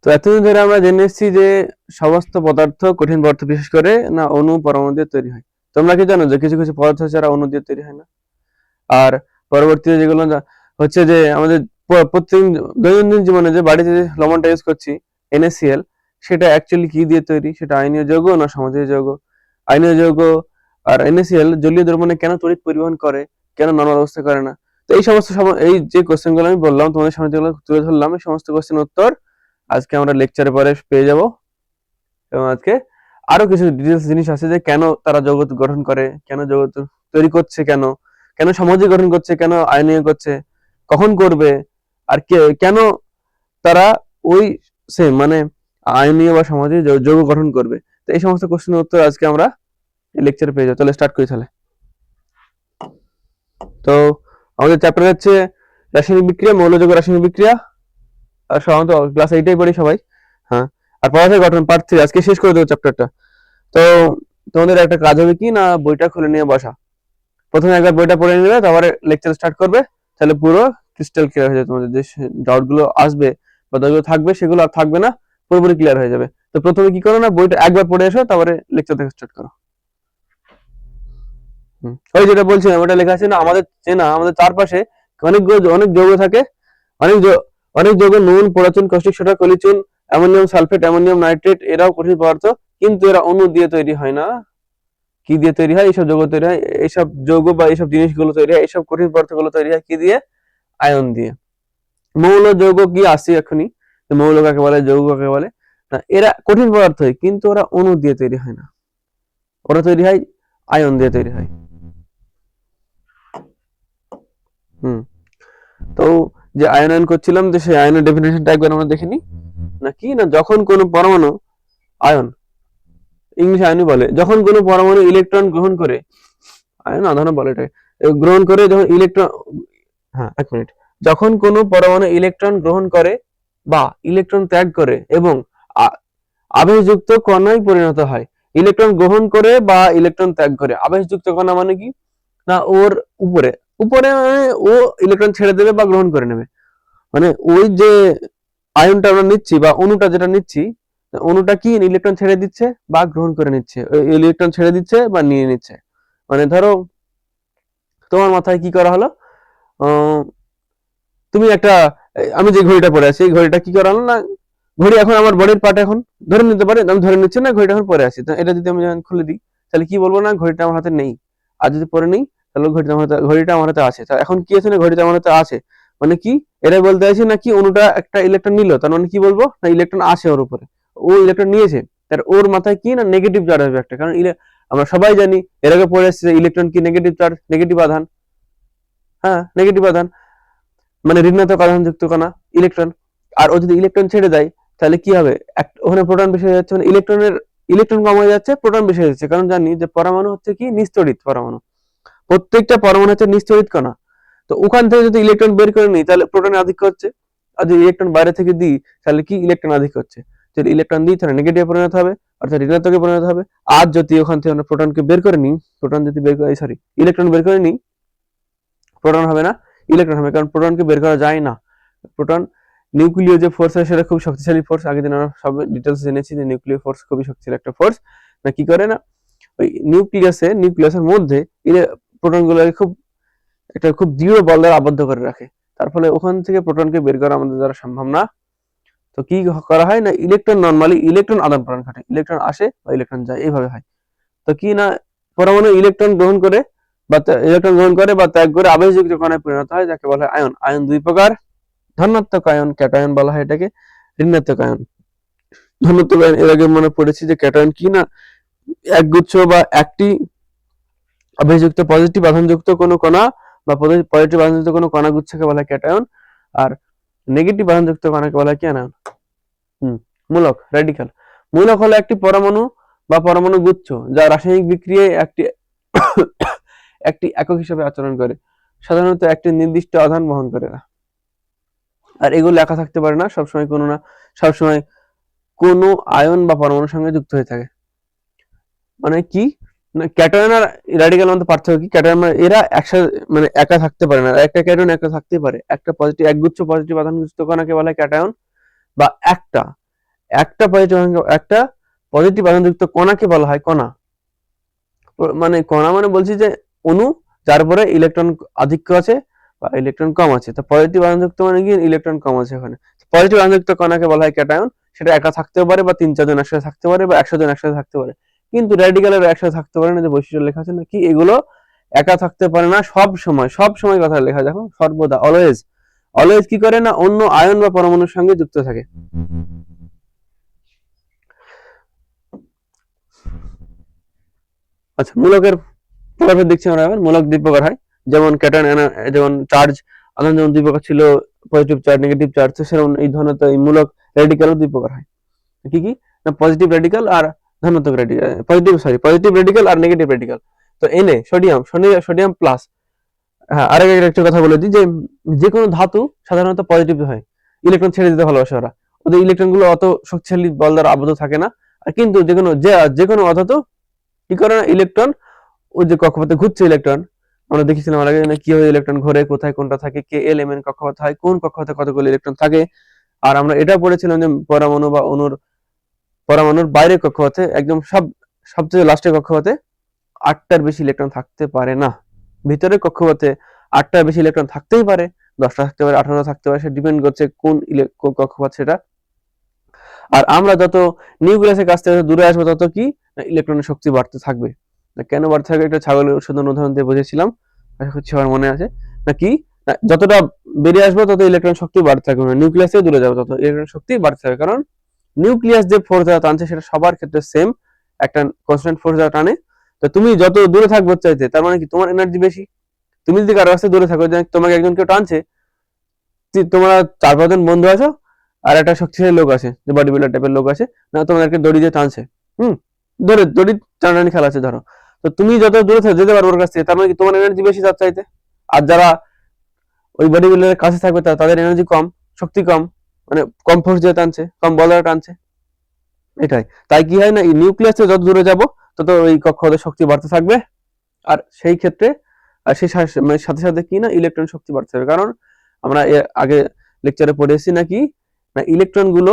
তো এতদিন ধরে আমরা জেনে এসেছি যে সমস্ত পদার্থ, কঠিন পদার্থ বিশেষ করে না অণু পরমাণু দিয়ে তৈরি হয়। তোমরা কি জানো যে কিছু কিছু পদার্থ ছাড়া অণু দিয়ে তৈরি হয় না? আর পরবর্তীতে যেগুলো হচ্ছে যে আমাদের প্রত্যেক দৈনন্দিন জীবনে যে বাড়িতে যে লবণটা ইউজ করছি NaCl, সেটা অ্যাকচুয়ালি কি দিয়ে তৈরি? সেটা আয়নীয় যৌগ না সমাজীয় যৌগ? আয়নীয় যৌগ আর NaCl জলীয় দ্রবণে কেন তড়িৎ পরিবহন করে, কেন নরমাল অবস্থা করে না? তো এই সমস্ত এই যে কোশ্চেন গুলো আমি বললাম তোমাদের সামনে, যেগুলো তুলে ধরলাম, এই সমস্ত কোশ্চেন উত্তর আজকে আমরা লেকচারে পরে পেয়ে যাব। এবং আজকে আরো কিছু ডিটেলস জিনিস আছে যে কেন তারা যৌগ গঠন করে, কেন যৌগ তৈরি করছে, কেন কেন সমাজে গঠন করছে, কেন আয়নীয় করছে, কখন করবে, আর কেন তারা ওই সেম মানে আয়নীয় বা সমাজে যৌগ গঠন করবে। তো এই সমস্ত কোশ্চেনের উত্তর আজকে আমরা এই লেকচারে পেয়ে যাবো। তাহলে স্টার্ট করি তাহলে। তো আমাদের চ্যাপ্টার হচ্ছে রাসায়নিক বিক্রিয়া, মৌলযোগ রাসায়নিক বিক্রিয়া। আর সাধারণত ক্লাস 8 পড়ি সবাই। হ্যাঁ, আর পদার্থের গঠন পার্ট 3 আজকে শেষ করে দেবো চ্যাপ্টারটা। তো তোমাদের একটা কাজ হবে কি না, বইটা খুলে নিয়ে বসা। প্রথমে একবার বইটা পড়ে নেবে, তারপরে লেকচার স্টার্ট করবে। তাহলে পুরো ক্রিস্টাল ক্লিয়ার হয়ে যাবে। তোমাদের যে ডাউট গুলো আসবে বা যেগুলো থাকবে সেগুলো আর থাকবে না, পুরোপুরি ক্লিয়ার হয়ে যাবে। তো প্রথমে কি করো না, বইটা একবার পড়ে এসো, তারপরে লেকচার থেকে স্টার্ট করো। ওই যেটা বলছিলাম ওটা লেখা আছে না, আমাদের চারপাশে অনেক যৌগ থাকে। অনেক অনেক যৌগ, নুন, পোড়াচুন, কষ্টিক সোডা, কলিচুন, অ্যামোনিয়াম সালফেট, অ্যামোনিয়াম নাইট্রেট, এরাও কঠিন পদার্থ, কিন্তু এরা অণু দিয়ে তৈরি হয় না। কি দিয়ে তৈরি হয়? এইসব যৌগ তৈরি হয়, এইসব যৌগ বা এইসব জিনিসগুলো তৈরি হয়, এইসব কঠিন পদার্থগুলো তৈরি হয় কি দিয়ে? আয়ন দিয়ে। মৌল যৌগ কি আসছে এখনই, মৌল কাকে বলে, যৌগ কাকে বলে না, এরা কঠিন পদার্থ হয় কিন্তু ওরা অণু দিয়ে তৈরি হয় না, ওরা তৈরি হয় আয়ন দিয়ে তৈরি হয়। তো যে আয়নায়ন করছিলাম, যে সেই আয়নের ডেফিনেশনটা একবার আমরা দেখে নিই না, কি না, যখন কোনো পরমাণু আয়ন, ইংলিশ আয়নই বলে, যখন কোনো পরমাণু ইলেকট্রন গ্রহণ করে, আয়ন আধান বলে এটাকে, গ্রহণ করে যখন ইলেকট্রন, হ্যাঁ এক মিনিট, যখন কোনো পরমাণু ইলেকট্রন গ্রহণ করে বা ইলেকট্রন ত্যাগ করে এবং আবেশযুক্ত কণায় পরিণত হয়। ইলেকট্রন গ্রহণ করে বা ইলেকট্রন ত্যাগ করে। আবেশযুক্ত কণা মানে কি না, ওর উপরে উপরে মানে ও ইলেকট্রন ছেড়ে দেবে বা গ্রহণ করে নেবে। মানে ওই যে আয়নটা আমরা নিচ্ছি বা অণুটা যেটা নিচ্ছি, অণুটা কি ইলেকট্রন ছেড়ে দিচ্ছে বা গ্রহণ করে নিচ্ছে, ইলেকট্রন ছেড়ে দিচ্ছে বা নিয়ে নিচ্ছে। মানে ধরো তোমার মাথায় কি করা হলো, তুমি একটা, আমি যে ঘড়িটা পরে আছি, এই ঘড়িটা কি করা হলো না, ঘড়ি এখন আমার বডির পার্ট, এখন ধরে নিতে পারে, আমি ধরে নিচ্ছি না ঘড়িটা এখন পরে আছি। তো এটা যদি আমি খুলে দিই, তাহলে কি বলবো না, ঘড়িটা আমার হাতে নেই। আর যদি পরে নেই, তাহলে ঘড়িটা আমার হাতে আছে। তা এখন কি আছে না, ঘড়িটা আমার হাতে আছে, মানে কি এটা বলতে চাইছি না কি, অণুটা একটা ইলেকট্রন নিল, তার মানে কি বলবো না, ইলেকট্রন আছে ওর উপরে, ও ইলেকট্রন নিয়েছে, তার ওর মাথায় কি না নেগেটিভ চার্জ হবে একটা, কারণ আমরা সবাই জানি এর আগে পড়ে এসেছে ইলেকট্রন কি নেগেটিভ চার্জ, নেগেটিভ আধান। হ্যাঁ, নেগেটিভ আধান মানে ঋণাত্মক আধানযুক্ত কণা, ইলেকট্রন। আর ও যদি ইলেকট্রন ছেড়ে দেয়, তাহলে কি হবে, ওখানে প্রোটন বেশি হয়ে যাচ্ছে, মানে ইলেকট্রন কম হয়ে যাচ্ছে, প্রোটন বেশি হয়ে যাচ্ছে। কারণ জানি যে পরমাণু হচ্ছে কি নিস্তড়িত পরমাণু, প্রত্যেকটা পরমাণু হচ্ছে নিস্তড়িত কণা। তো ওখান থেকে যদি ইলেকট্রন বের করে নিই, তাহলে প্রোটনের আধিক্য হচ্ছে। আর যদি ইলেকট্রন বাইরে থেকে দিই, তাহলে কি ইলেকট্রন আধিক্য হচ্ছে। যদি ইলেকট্রন দিই, তাহলে নেগেটিভে পরিণত হবে, অর্থাৎ ঋণাত্মকে পরিণত হবে। আর যদি ওখান থেকে আমরা প্রোটনকে বের করে নিই, প্রোটন যদি বের করে, সরি, ইলেকট্রন বের করে নিই, প্রোটন হবে না, ইলেকট্রন হবে, কারণ প্রোটনকে বের করা যায় না। প্রোটন নিউক্লিয় যে ফোর্স আছে সেটা খুব শক্তিশালী ফোর্স, আগের দিন আমরা সব ডিটেলস জেনেছি যে নিউক্লিয় ফোর্স খুবই শক্তিশালী একটা ফোর্স। না কি করে না, ওই নিউক্লিয়াসের মধ্যে প্রোটন গুলোকে খুব দৃঢ় বল দ্বারা আবদ্ধ করে রাখে। তার ফলে ওখান থেকে প্রোটনকে বের করা আমাদের দ্বারা সম্ভব না। তো কি করা হয় না, নরমালি ইলেকট্রন আদান প্রদান ঘটে, ইলেকট্রন আসে বা ইলেকট্রন যায়, এইভাবে হয়। তো কি না, পরমাণু ইলেকট্রন গ্রহণ করে বা ত্যাগ করে আবেশযুক্ত কণায় পরিণত হয়, যাকে বলা হয় আয়ন। আয়ন দুই প্রকার, ধনাত্মক আয়ন, ক্যাটায়ন বলা হয় এটাকে, ঋণাত্মক আয়ন। ধনাত্মক আয়ন এর আগে মনে পড়েছি যে ক্যাটায়ন কি না, একগুচ্ছ বা একটি আবেশযুক্ত পজিটিভ আধানযুক্ত কোনো কণা বা পজিটিভ আধানযুক্ত কোনো কণা গুচ্ছকে বলা হয় ক্যাটায়ন, আর নেগেটিভ আধানযুক্ত কণাকে বলা হয় কি আনায়ন। মূলক, রেডিক্যাল। মূলক হলো একটি পরমাণু বা পরমাণু গুচ্ছ যা রাসায়নিক বিক্রিয়ায় একটি একক হিসেবে আচরণ করে, সাধারণত একটি নির্দিষ্ট আধান বহন করে না। আর এগুলো একা থাকতে পারে না, সবসময় কোনো আয়ন বা পরমাণুর সঙ্গে যুক্ত হয়ে থাকে। মানে কি না, ক্যাটায়ন আর রেডিক্যাল মধ্যে পার্থক্য কি, ক্যাটায়ন এরা একসাথে মানে একা থাকতে পারে না, একটা ক্যাটায়ন একা থাকতে পারে, একটা একগুচ্ছ পজিটিভ আধানযুক্ত কণাকে বলা হয় ক্যাটায়ন, বা একটা একটা পজিটিভ আধানযুক্ত কণাকে বলা হয় কণা। মানে কণা মানে বলছি যে অণু যার পরে ইলেকট্রন আধিক্য আছে বা ইলেকট্রন কম আছে। তো পজিটিভ আধানযুক্ত মানে কি ইলেকট্রন কম আছে ওখানে। পজিটিভ আধানযুক্ত কণাকে বলা হয় ক্যাটায়ন। সেটা একা থাকতেও পারে বা 3-4 জন একসাথে থাকতে পারে বা 100 জন একসাথে থাকতে পারে। কিন্তু রেডিক্যালের একসাথে থাকতে পারে না, যে বৈশিষ্ট্য লেখা আছে না কি, এগুলো একা থাকতে পারে না সব সময় কথা লেখা, দেখো সর্বদা অলওয়েজ। অলওয়েজ কি করে না, অন্য আয়ন বা পরমাণুর সঙ্গে যুক্ত থাকে। আচ্ছা, মূলকের প্রকারভেদ দেখছি আমরা এবার। মূলক দুই প্রকার হয়, যেমন ক্যাটায়ন, যেমন চার্জ আধান যেমন দুই প্রকার ছিল, পজিটিভ চার্জ নেগেটিভ চার্জ, তো সেরকম এই ধরনের এই মূলক রেডিক্যালও দুই প্রকার হয়। কি কি না, পজিটিভ রেডিক্যাল আর ধনাত্মক রেডিক্যাল, পজিটিভ রেডিক্যাল আর নেগেটিভ রেডিক্যাল। তো এনে সোডিয়াম প্লাস। হ্যাঁ, আরেক একটা কথা বলে দিই, যে কোনো ধাতু সাধারণত পজিটিভ হয়, ইলেকট্রন ছেড়ে দিতে ভালোবাসে ওরা, ওদের ইলেকট্রন গুলো অত শক্তিশালী বল দ্বারা আবদ্ধ থাকে না। আর কিন্তু যে কোনো অধাতু কি করে না, ইলেকট্রন ওই যে কক্ষপথে ঘুরছে ইলেকট্রন, আমরা দেখেছিলাম আগে কিভাবে ইলেকট্রন ঘোরে, কোথায় কোনটা থাকে, কে এলিমেন্ট কক্ষপথ হয়, কোন কক্ষপথে কতগুলো ইলেকট্রন থাকে। আর আমরা এটা পড়েছিলাম যে পরমাণু বা পরমাণুর বাইরের কক্ষপথে একদম সবচেয়ে লাস্টের কক্ষপথে 8টার বেশি ইলেকট্রন থাকতে পারে না। ভিতরের কক্ষপথে 8টার বেশি ইলেকট্রন থাকতেই পারে, 10টা থাকতে পারে, 18টা থাকতে পারে, সেটা ডিপেন্ড করছে কোন কক্ষপথ সেটা। আর আমরা যত নিউক্লিয়াসের কাছ থেকে দূরে আসবো তত কি ইলেকট্রনের শক্তি বাড়তে থাকবে। কেন বাড়তে থাকবে, একটা ছাগলের উদাহরণ দিয়ে বুঝেছিলাম, আশা করছি আমার মনে আছে নাকি। যতটা বেরিয়ে আসবো তত ইলেকট্রন শক্তি বাড়তে থাকবে, না নিউক্লিয়াস থেকে দূরে যাবো তত ইলেকট্রন শক্তি বাড়তে থাকবে। কারণ নিউক্লিয়াস যে ফোর্স দ্বারা টানছে সেটা সবার ক্ষেত্রে সেম, একটা কনস্ট্যান্ট ফোর্স দ্বারা টানে। তো তুমি যত দূরে থাকবো চাইতে, তার মানে কি তোমার এনার্জি বেশি। তুমি যদি কারো কাছে দূরে থাকো, তোমাকে একজন কেউ টানছে, তোমরা 4-5 জন বন্ধু আছো, আর একটা শক্তিশালী লোক আছে, যে বডি বিল্ডার টাইপের লোক আছে, না তোমাদেরকে দড়ি দিয়ে টানছে, দড়ি টানাটানি খেলা আছে ধরো। তো তুমি যত দূরে যেতে পারবো ওর কাছ থেকে, তার মানে কি তোমার এনার্জি বেশি তার চাইতে। আর যারা ওই বডি বিল্ডারের কাছে থাকবে তাদের এনার্জি কম, শক্তি কম, মানে কম ফোর্স দিয়ে টানছে, কম বল দ্বারা টানছে। এটাই, তাই কি হয় না, এই নিউক্লিয়াস থেকে যত দূরে যাব তত ওই কক্ষপথের শক্তি বাড়তে থাকবে। আর সেই ক্ষেত্রে সেই সাথে সাথে কি না, ইলেকট্রন শক্তি বাড়তে থাকবে। কারণ আমরা আগে লেকচারে পড়েছি নাকি, না ইলেকট্রন গুলো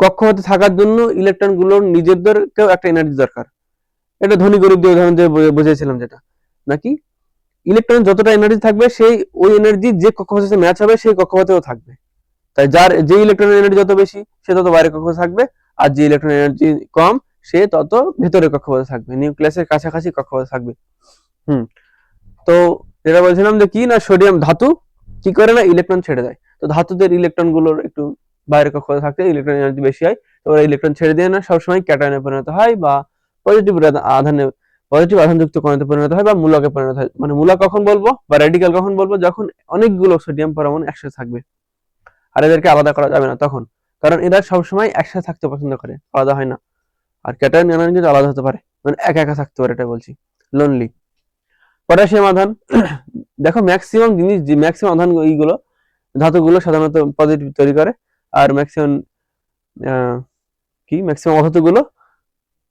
কক্ষপথে থাকার জন্য ইলেকট্রন গুলোর নিজেদেরকেও একটা এনার্জি দরকার। এটা ধনী গরিব দিয়ে উদাহরণ দিয়ে বুঝিয়েছিলাম, যেটা নাকি ইলেকট্রন যতটা এনার্জি থাকবে, সেই ওই এনার্জি যে কক্ষপথের সাথে ম্যাচ হবে সেই কক্ষপথেও থাকবে। তাই যে ইলেকট্রনের এনার্জি যত বেশি সে তত বাইরের কক্ষপথে থাকবে, আর যে ইলেকট্রনের এনার্জি কম সে তত ভেতরের কক্ষপথে থাকবে, নিউক্লিয়াসের কাছাকাছি কক্ষপথে থাকবে। তো যেটা বলছিলাম যে কি না, সোডিয়াম ধাতু কি করে না, ইলেকট্রন ছেড়ে দেয়। তো ধাতুদের ইলেকট্রন গুলোর একটু বাইরের কক্ষপথে থাকতে ইলেকট্রন এনার্জি বেশি হয়, তো ওরা ইলেকট্রন ছেড়ে দিয়ে না সবসময় ক্যাটায়নে পরিণত হয়, বা পজিটিভ আধানযুক্ত কণাতে পরিণত হয়, বা মূলকে পরিণত হয়। মানে মূলক কখন বলবো বা রেডিক্যাল কখন বলবো, যখন অনেকগুলো সোডিয়াম পরমাণু একসাথে থাকবে আর এদেরকে আলাদা করা যাবে না তখন। কারণ এরা সবসময় একসাথে থাকতে পছন্দ করে, আলাদা হয় না। আর ক্যাটায়ন আয়ন কিন্তু আলাদা হতে পারে, মানে একা একা থাকতে পারে, এটা বলছি, লোনলি। পটাশিয়াম আধান, দেখো ম্যাক্সিমাম আধান এইগুলো ধাতুগুলো সাধারণত পজিটিভ তৈরি করে, আর ম্যাক্সিমাম অধাতুগুলো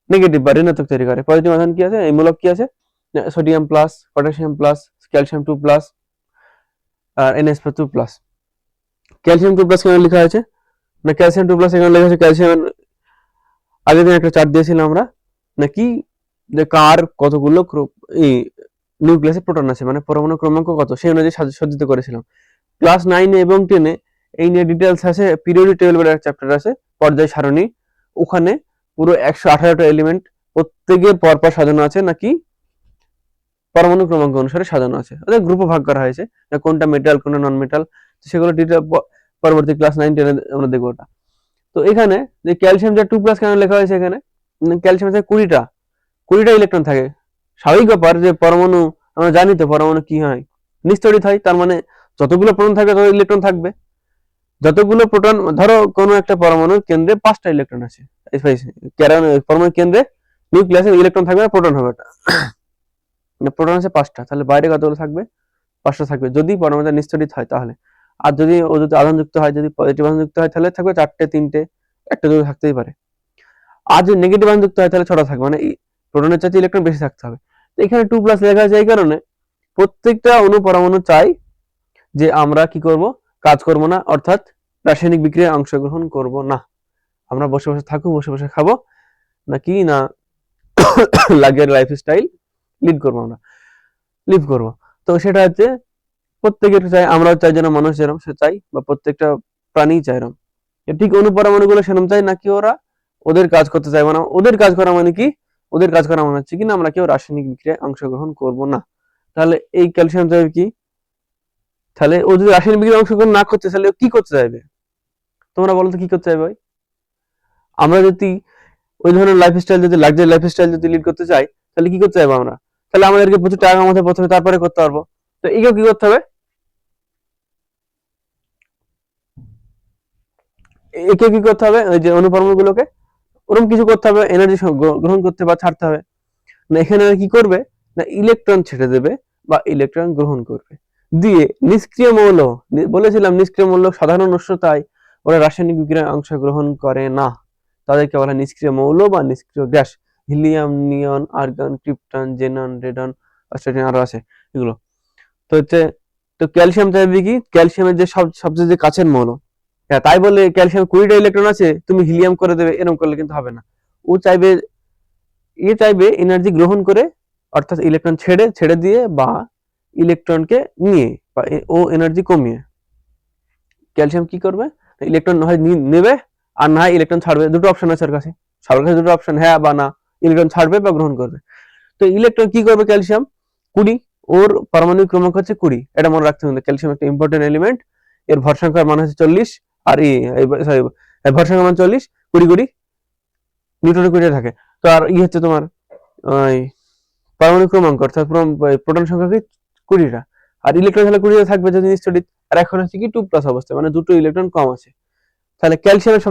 নেগেটিভ বা ঋণাত্মক তৈরি করে। পজিটিভ আধান কি আছে, এই মূলক কি আছে, sodium plus, potassium plus, calcium 2 plus, আর NH2 প্লাস। ক্যালসিয়াম 2 প্লাস কেন লেখা আছে না, ক্যালসিয়াম 2 প্লাস এখানে লেখা আছে, ক্যালসিয়াম আগের দিন একটা চার্ট দিয়েছিলাম আমরা নাকি, যে কার কতগুলো এই নিউক্লিয়াসে প্রোটন আছে, মানে পরমাণু ক্রমাঙ্ক কত, সেই অনুযায়ী সজ্জিত করেছিলাম। ক্লাস 9 এবং 10 এই নিয়ে ডিটেলস আছে, পিরিয়ডিক টেবিল এর চ্যাপ্টার আছে, পর্যায় সারণী। ওখানে পুরো 118টা এলিমেন্ট প্রত্যেকের পরপর সাজানো আছে নাকি, পরমাণু ক্রমাঙ্ক অনুসারে সাজানো আছে, ওদের গ্রুপে ভাগ করা হয়েছে, কোনটা মেটাল কোনটা নন মেটাল, সেগুলো ডিটেল পরবর্তী ক্লাস 9-10 আমরা দেখবো ওটা। তো এখানে যে ক্যালসিয়াম যে 2 প্লাস কেন লেখা হয়েছে, এখানে ক্যালসিয়াম আছে 20টা ইলেকট্রন থাকে। স্বাভাবিক ব্যাপার যে পরমাণু, আমরা জানি তো পরমাণু কি হয়, নিস্তড়িত হয়, তার মানে যতগুলো প্রোটন থাকবে তত ইলেকট্রন থাকবে। যতগুলো প্রোটন, ধরো কোনো একটা পরমাণুর কেন্দ্রে 5টা ইলেকট্রন আছে, পরমাণুর কেন্দ্রে নিউক্লিয়াসে ইলেকট্রন থাকবে না প্রোটন হবে, প্রোটন আছে 5টা, তাহলে বাইরে কতগুলো থাকবে, 5টা থাকবে যদি পরমাণুটা নিস্তড়িত হয় তাহলে। আর যদি আধানযুক্ত হয়, যদি পজিটিভ আধানযুক্ত হয় তাহলে থাকবে 4টে, 3টে, একটা দুটো থাকতেই পারে। আর যদি নেগেটিভ আধানযুক্ত হয় তাহলে 6টা থাকবে, মানে প্রোটনের চাইতে ইলেকট্রন বেশি থাকতে হবে। তো এখানে 2 প্লাস লেখা আছে এই কারণে, প্রত্যেকটা অণু পরমাণু চাই যে আমরা কি করব, কাজ করব না, অর্থাৎ রাসায়নিক বিক্রিয়ায় অংশগ্রহণ করব না। আমরা বসে বসে থাকবো, বসে বসে খাবো, নাকি না লাক্সারি লাইফস্টাইল লিভ করবো। তো সেটা হচ্ছে প্রত্যেকের চাই, আমরাও চাই যেন মানুষ যেরকম সে চাই, বা প্রত্যেকটা প্রাণী চাই এরকম। ঠিক অনুপরমাণু গুলো সেরকম চাই, নাকি ওরা ওদের কাজ করতে চাইবো না। ওদের কাজ করা মানে কি? ওদের কাজ করা মানে হচ্ছে কি না আমরা কেউ রাসায়নিক বিক্রিয়ায় অংশগ্রহণ করব না। তাহলে এই ক্যালসিয়াম চাইবে কি? তাহলে ও যদি রাসায়নিক বিক্রিয়ায় অংশগ্রহণ না করতে, তাহলে ও কি করতে চাইবে? তোমরা বলো তো কি করতে চাইবে? আমরা যদি ওই ধরনের লাইফস্টাইল, যদি লাক্সারি লাইফস্টাইল যদি লিড করতে চাই, তাহলে কি করতে চাইবো আমরা? তাহলে আমাদেরকে প্রচুর টাকা কামাতে প্রথমে, তারপরে করতে পারবো। তো একেও কি করতে হবে? একে কি করতে হবে? ওই যে অনুপরমাণু গুলোকে ওরকম কিছু করতে হবে, এনার্জি গ্রহণ করতে বা ছাড়তে হবে না। এখানে কি করবে না, ইলেকট্রন ছেড়ে দেবে বা ইলেকট্রন গ্রহণ করবে। দিয়ে নিষ্ক্রিয় মৌল, বলেছিলাম নিষ্ক্রিয় মৌল সাধারণ উষ্ণতায় ওরা রাসায়নিক বিক্রিয়ায় অংশগ্রহণ করে না, তাদেরকে বলা নিষ্ক্রিয় মৌল বা নিষ্ক্রিয় gas. Helium, neon, argon, krypton, xenon, radon, Australian আরো আছে এগুলো। তো হচ্ছে, তো ক্যালসিয়াম চাইবে কি? ক্যালসিয়ামের যে সবচেয়ে যে কাছের মৌল। হ্যাঁ, তাই বলে ক্যালসিয়াম 20টা ইলেকট্রন আছে, তুমি হিলিয়াম করে দেবে, এরকম করলে কিন্তু হবে না। ও চাইবে, চাইবে এনার্জি গ্রহণ করে, অর্থাৎ ইলেকট্রন ছেড়ে দিয়ে বা ইলেকট্রনকে নিয়ে, বা ও এনার্জি কমিয়ে। ক্যালসিয়াম কি করবে? ইলেকট্রন হয় নেবে, আর না হয় ইলেকট্রন ছাড়বে। দুটো অপশন আছে ওর কাছে, সবার কাছে দুটো অপশন, হ্যাঁ বা না। ইলেকট্রন ছাড়বে বা গ্রহণ করবে। তো ইলেকট্রন কি করবে ক্যালসিয়াম? 20, ওর পারমাণবিক ক্রমাঙ্ক হচ্ছে 20। এটা মনে রাখতে হবে, ক্যালসিয়াম একটা ইম্পর্টেন্ট এলিমেন্ট। এর ভর সংখ্যার মান হচ্ছে 40, আর সরি, ভর সংখ্যার মান 40, 20 নিউটনের 20 থাকে। তো আর হচ্ছে তোমার ওই পারমাণবিক ক্রমাঙ্ক, অর্থাৎ প্রোটন সংখ্যা কি 20টা, আর ইলেকট্রন তাহলে 20টা থাকবে যদি নিশ্চয়ই। আর এখন হচ্ছে কি 2+ অবস্থা, মানে দুটো ইলেকট্রন কম আছে। তাহলে ক্যালসিয়ামের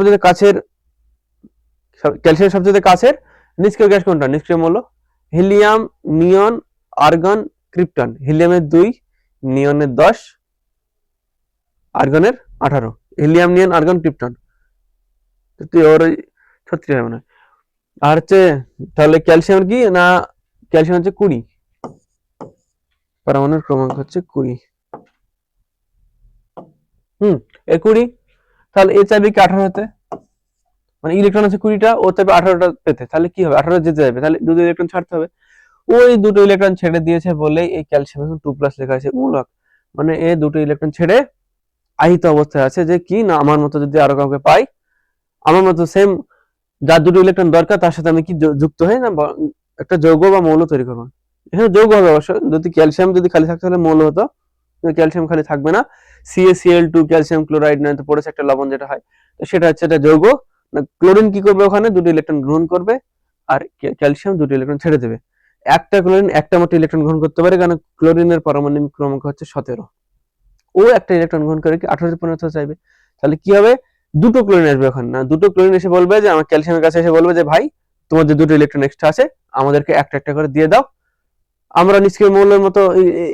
সবচেয়ে কাছের নিষ্ক্রিয় গ্যাস কোনটা? নিষ্ক্রিয় মৌল helium, neon, argon, krypton. হিলিয়ামের 2, নিয়নের 10, আর্গনের 18। Helium, neon, argon, krypton. ওর 36 হবে না। আর হচ্ছে তাহলে ক্যালসিয়ামের কি না, ক্যালসিয়াম হচ্ছে 20, পারমাণবিক ক্রমাঙ্ক হচ্ছে 20। এ 20, তাহলে এ চাইবে কি 18 হতে, মানে ইলেকট্রন আছে 20টা, ও চাইবে 18টা পেতে। তাহলে কি হবে? 18 যেতে যাবে, তাহলে দুটো ইলেকট্রন ছাড়তে হবে। ওই দুটো ইলেকট্রন ছেড়ে দিয়েছে বলে এই ক্যালসিয়াম এখন 2+ লেখা আছে মূলক। মানে এ দুটো ইলেকট্রন ছেড়ে আহিত অবস্থায় আছে, যে কি না আমার মতো যদি আরো কাউকে পাই, আমার মতো সেম যার দুটো ইলেকট্রন দরকার, তার সাথে আমি কি যুক্ত হয়ে না একটা যৌগ বা মৌল তৈরি করবো। এখানে যৌগ হবে অবশ্য, যদি ক্যালসিয়াম যদি খালি থাকতে হলে মৌল হতো, ক্যালসিয়াম খালি থাকবে না। CaCl2, ক্যালসিয়াম ক্লোরাইড, নয় তো পড়েছে একটা লবণ যেটা হয়, তো সেটা হচ্ছে এটা যৌগ। ক্লোরিন কি করবে? ওখানে দুটো ইলেকট্রন গ্রহণ করবে, আর ক্যালসিয়াম দুটো ইলেকট্রন ছেড়ে দেবে। একটা ক্লোরিন একটা মাত্র ইলেকট্রন গ্রহণ করতে পারে, কারণ ক্লোরিনের পারমাণবিক ক্রমাঙ্ক হচ্ছে 17। ও একটা ইলেকট্রন গ্রহণ করে কি 18 পরিণত হতে চাইবে। তাহলে কি হবে? দুটো ক্লোরিন আসবে ওখানে, না দুটো ক্লোরিন এসে বলবে যে আমার ক্যালসিয়ামের কাছে এসে বলবে যে ভাই, তোমার যে দুটো ইলেকট্রন এক্সট্রা আছে আমাদেরকে একটা একটা করে দিয়ে দাও, আমরা নিষ্ক্রিয় মৌলের মতো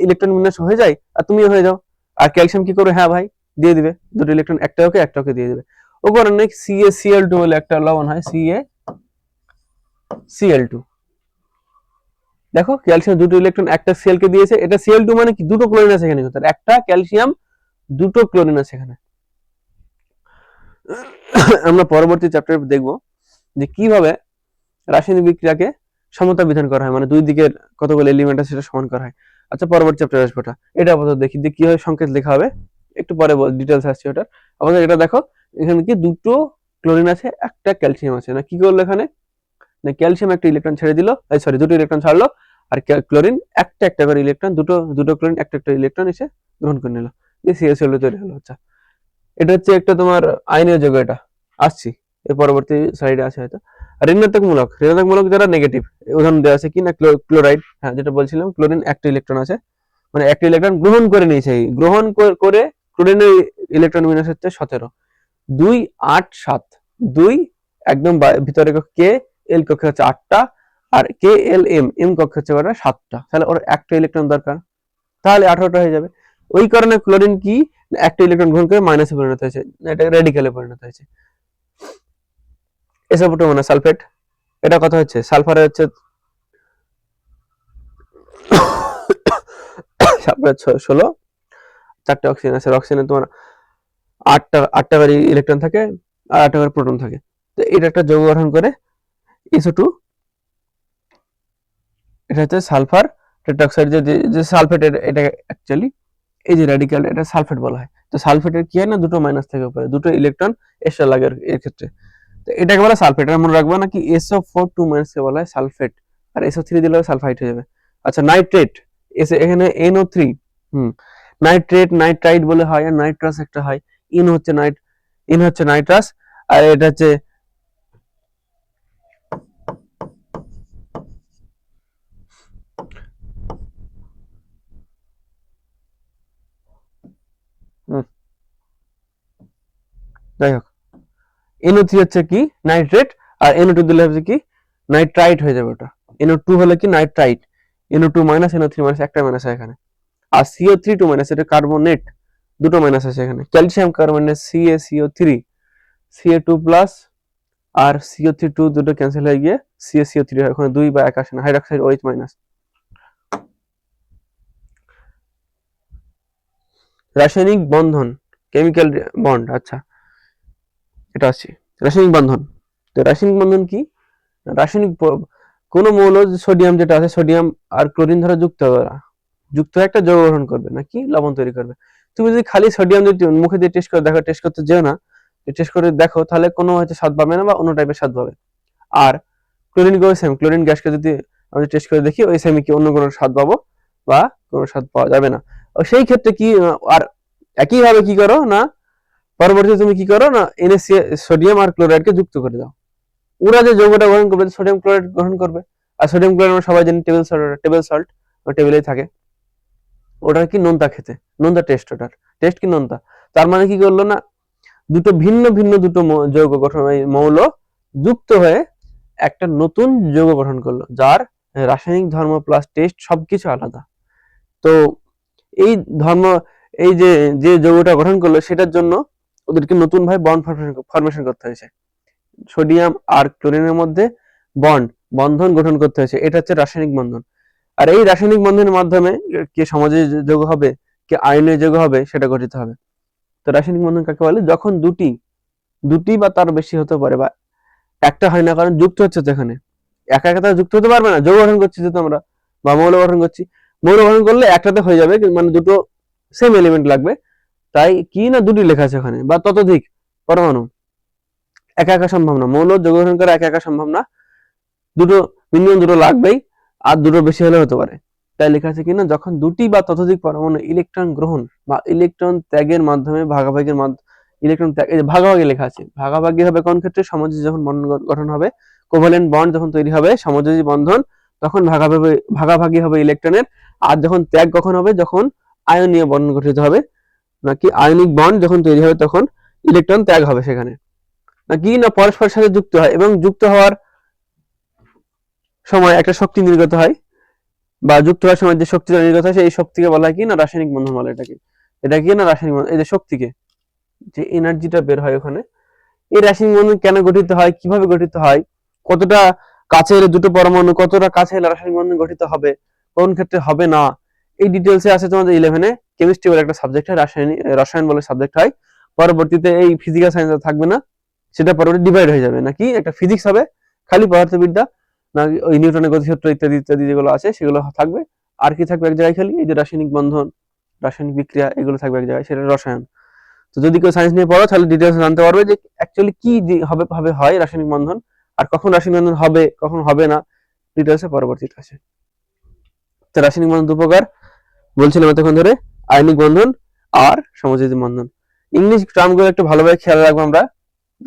ইলেকট্রন বিন্যাস হয়ে যাই, আর তুমিও হয়ে যাও। আর ক্যালসিয়াম কি করবে? হ্যাঁ ভাই, দিয়ে দিবে দুটো ইলেকট্রন, একটা ওকে একটা ওকে দিয়ে দিবে। ও কারণে CaCl2 বলে একটা লবণ হয়, CaCl2। দেখো ক্যালসিয়াম দুটো ইলেকট্রন একটা Cl কে দিয়েছে, এটা Cl2 মানে কি? দুটো ক্লোরিন আছে এখানে, একটা ক্যালসিয়াম, দুটো ক্লোরিন আছে এখানে। আমরা পরবর্তী চ্যাপ্টারে দেখব যে কিভাবে রাসায়নিক বিক্রিয়াকে সমতা বিধান করা হয়, মানে দুই দিকের কতগুলো এলিমেন্ট আছে সেটা সমান করা হয়। আচ্ছা, পরবর্তী চ্যাপ্টারে আসবো এটা। এটা আপাতত দেখি যে কিভাবে সংকেত লেখা হবে, একটু পরে ডিটেলস আসছে ওটা। আমাদের এটা দেখো, এখানে কি দুটো ক্লোরিন আছে, একটা ক্যালসিয়াম আছে, না কি করলো এখানে? না ক্যালসিয়াম একটা ইলেকট্রন ছেড়ে দিল, সরি দুটো ইলেকট্রন ছাড়লো, আর ক্লোরিন একটা একটা করে ইলেকট্রন, দুটো ক্লোরিন একটা একটা ইলেকট্রন এসে গ্রহণ করে নিল, দিয়ে CaCl2 তৈরি হলো। আচ্ছা, এটা হচ্ছে একটা তোমার আয়নীয় যৌগ, এটা আসছি এর পরবর্তী স্লাইডে আছে হয়তো। ঋণাত্মক মূলক যারা নেগেটিভ, উদাহরণ দেওয়া আছে কি না, ক্লোরাইড। হ্যাঁ, যেটা বলছিলাম, ক্লোরিন একটা ইলেকট্রন আছে, মানে একটা ইলেকট্রন গ্রহণ করে নিয়েছে, গ্রহণ করে ক্লোরিনের ইলেকট্রন বিন্যাস হচ্ছে 17, 2, 8, 7, 2 একদম ভিতরে কে এল কক্ষে হচ্ছে 8টা, আর কে এল এম কক্ষে হচ্ছে 7টা। তাহলে ওর একটা ইলেকট্রন দরকার, তাহলে 18টা হয়ে যাবে। ওই কারণে ক্লোরিন কি একটা ইলেকট্রন গ্রহণ করে মাইনাসে পরিণত হয়েছে, এটা রেডিক্যালে পরিণত হয়েছে। এসব মানে সালফেট, এটা কথা হচ্ছে সালফারে হচ্ছে সালফার 16, 4টে অক্সিজেন আছে। অক্সিজেনে তোমার আটটা করে ইলেকট্রন থাকে, আর 8টা করে প্রোটন থাকে। তো এটা একটা যৌগ গঠন করে SO2, এটা হচ্ছে সালফার টেট্রাক্সাইড, যে সালফেট, এটা অ্যাকচুয়ালি এই যে র্যাডিক্যাল, এটা সালফেট বলা হয়। তো সালফেটের কি হয় না, দুটো মাইনাস থেকে উপরে, দুটো ইলেকট্রন এক্সট্রা লাগে এর ক্ষেত্রে। তো এটাকে বলা সালফেট, এটা মনে রাখবো নাকি SO4 2 কে বলা হয় সালফেট, আর SO3 দিলে সালফাইড হয়ে যাবে। আচ্ছা নাইট্রেট, এখানে NO3, নাইট্রেট নাইট্রাইট বলে হয়, আর নাইট্রাস একটা হয়, ইন হচ্ছে নাইট্রাস, আর এটা হচ্ছে যাই হোক, NO3 হচ্ছে কি নাইট্রেট, আর NO2 দিলে হচ্ছে কি নাইট্রাইট হয়ে যাবে ওটা। NO2 হলে কি nitrite, NO2 minus NO3 minus, একটা মাইনাস আছে এখানে। আর CO3 2 মাইনাস, এটা কার্বনেট, দুটো মাইনাস আছে এখানে। Calcium carbonate CaCO3, Ca2 plus আর CO3 2 দুটো ক্যান্সেল হয়ে গিয়ে CaCO3 হয়, ওখানে 2 বা 1 আসে না, হাইড্রোক্সাইড OH মাইনাস। রাসায়নিক বন্ধন, কেমিক্যাল বন্ড, আচ্ছা এটা আছে রাসায়নিক বন্ধন। তো রাসায়নিক বন্ধন কি, রাসায়নিক কোন মৌল, সোডিয়াম যেটা আছে, সোডিয়াম আর ক্লোরিন ধরা যুক্ত হয়ে একটা যৌগ গঠন করবে নাকি লবণ তৈরি করবে। তুমি যদি খালি সোডিয়াম দিয়ে মুখে দিয়ে টেস্ট করে দেখো, টেস্ট করতে যেও না, টেস্ট করে দেখো তাহলে কোনো হয়তো স্বাদ পাবে না বা অন্য টাইপের স্বাদ পাবে। আর ক্লোরিন কেও সেম, ক্লোরিন গ্যাসকে যদি আমরা টেস্ট করে দেখি ওই সেমই কি অন্য কোনো স্বাদ পাবো বা কোনো স্বাদ পাওয়া যাবে না। সেই ক্ষেত্রে কি, আর একইভাবে কি করো না, পরবর্তীতে তুমি কি করো না, সোডিয়াম আর ক্লোরাইডকে যুক্ত করে দাও, ওরা যে যৌগটা গ্রহণ করবে সোডিয়াম ক্লোরাইড গ্রহণ করবে। আর সোডিয়াম ক্লোরাইড আমরা সবাই জানি টেবিল সল্ট টেবিলেই থাকে, ওটার কি নোনতা খেতে, নোনতা টেস্ট, ওটার টেস্ট কি নোনতা। তার মানে কি করলো না, দুটো ভিন্ন ভিন্ন দুটো যৌগ গঠন, মৌল যুক্ত হয়ে একটা নতুন যৌগ গঠন করলো, যার রাসায়নিক ধর্ম প্লাস টেস্ট সবকিছু আলাদা। তো এই ধর্ম, এই যে যে যৌগটা গঠন করলো সেটার জন্য ওদেরকে নতুন ভাবে বন্ড ফরমেশন করতে হয়েছে, সোডিয়াম আর ক্লোরিনের মধ্যে বন্ধন গঠন করতে হয়েছে, এটা হচ্ছে রাসায়নিক বন্ধন। আর এই রাসায়নিক বন্ধনের মাধ্যমে কে সমাজে যৌগ হবে, কে আয়নীয় যৌগ হবে, সেটা গঠিত হবে। তো রাসায়নিক বন্ধন কাকে বলে, যখন দুটি বা তার বেশি হতে পারে, বা একটা হয় না, কারণ যুক্ত হচ্ছে তো এখানে, একা একা যুক্ত হতে পারবে না, যৌগ গঠন করছি যেহেতু আমরা, বা মৌল গঠন করছি, মৌল গঠন করলে একটাতে হয়ে যাবে, মানে দুটো সেম এলিমেন্ট লাগবে, তাই কি না দুটি লেখা আছে ওখানে, বা ততোধিক পরমাণু, একা একা সম্ভব না, মৌল যৌগ গঠন করা একা একা সম্ভব না, দুটো মিনিমাম দুটো লাগবেই, আর দুটো বেশি হলে হতে পারে। তাই লেখা আছে কিনা, যখন দুটি বা ততোধিক পরমাণু ইলেকট্রন গ্রহণ বা ইলেকট্রন ত্যাগের মাধ্যমে ভাগাভাগির ইলেকট্রন ত্যাগ, ভাগাভাগি লেখা আছে, ভাগাভাগি হবে কোন ক্ষেত্রে, সমযোজী যখন বন্ধন গঠন হবে, কোভালেন্ট বন্ড যখন তৈরি হবে, সমযোজী বন্ধন, তখন ভাগাভাগি হবে ইলেকট্রনের। আর যখন ত্যাগ কখন হবে, যখন আয়নীয় বন্ধন গঠিত হবে, নাকি আয়নিক বন্ড যখন তৈরি হবে তখন ইলেকট্রন ত্যাগ হবে সেখানে, নাকি না পরস্পরের সাথে যুক্ত হয় এবং যুক্ত হওয়ার সময় একটা শক্তি নির্গত হয়, বা যুক্ত হওয়ার সময় যে শক্তিটা নির্গত হয় সেই শক্তিকে বলা হয় কি না রাসায়নিক বন্ধন বলে। এটা কি না রাসায়নিক বন্ধন, এই যে শক্তিকে, যে এনার্জিটা বের হয় ওখানে, এই রাসায়নিক বন্ধন কেন গঠিত হয়, কিভাবে গঠিত হয়, কতটা কাছে এলে দুটো পরমাণু, কতটা কাছে এলে রাসায়নিক বন্ধন গঠিত হবে, কোন ক্ষেত্রে হবে না, এই ডিটেলসে আছে তোমাদের 11-এ কেমিস্ট্রি বলে একটা সাবজেক্ট হয়, রসায়ন বলে সাবজেক্ট হয়। পরবর্তীতে এই ফিজিক্যাল সায়েন্স থাকবে না, সেটা পরবর্তী ডিভাইড হয়ে যাবে, নাকি একটা ফিজিক্স হবে খালি পদার্থবিদ্যা, না ওই নিউটনের গতিসূত্র ইত্যাদি ইত্যাদি যেগুলো আছে সেগুলো থাকবে। আর কি থাকবে এক জায়গায়, খালি এই যে রাসায়নিক বন্ধন, রাসায়নিক বিক্রিয়া, এগুলো থাকবে এক জায়গায়, সেটা রসায়ন। তো যদি কেউ সায়েন্স নিয়ে পড়ো তাহলে ডিটেলস জানতে পারবে যে অ্যাকচুয়ালি কি হবে হয় রাসায়নিক বন্ধন, আর কখন রাসায়নিক বন্ধন হবে কখন হবে না, ডিটেলসে পরবর্তীতে আছে। তো রাসায়নিক বন্ধন দু প্রকার বলছিলাম এতক্ষণ ধরে, আয়নিক বন্ধন আর সমযোজী বন্ধন। ইংলিশ টার্মগুলো একটু ভালোভাবে খেয়াল রাখবো আমরা,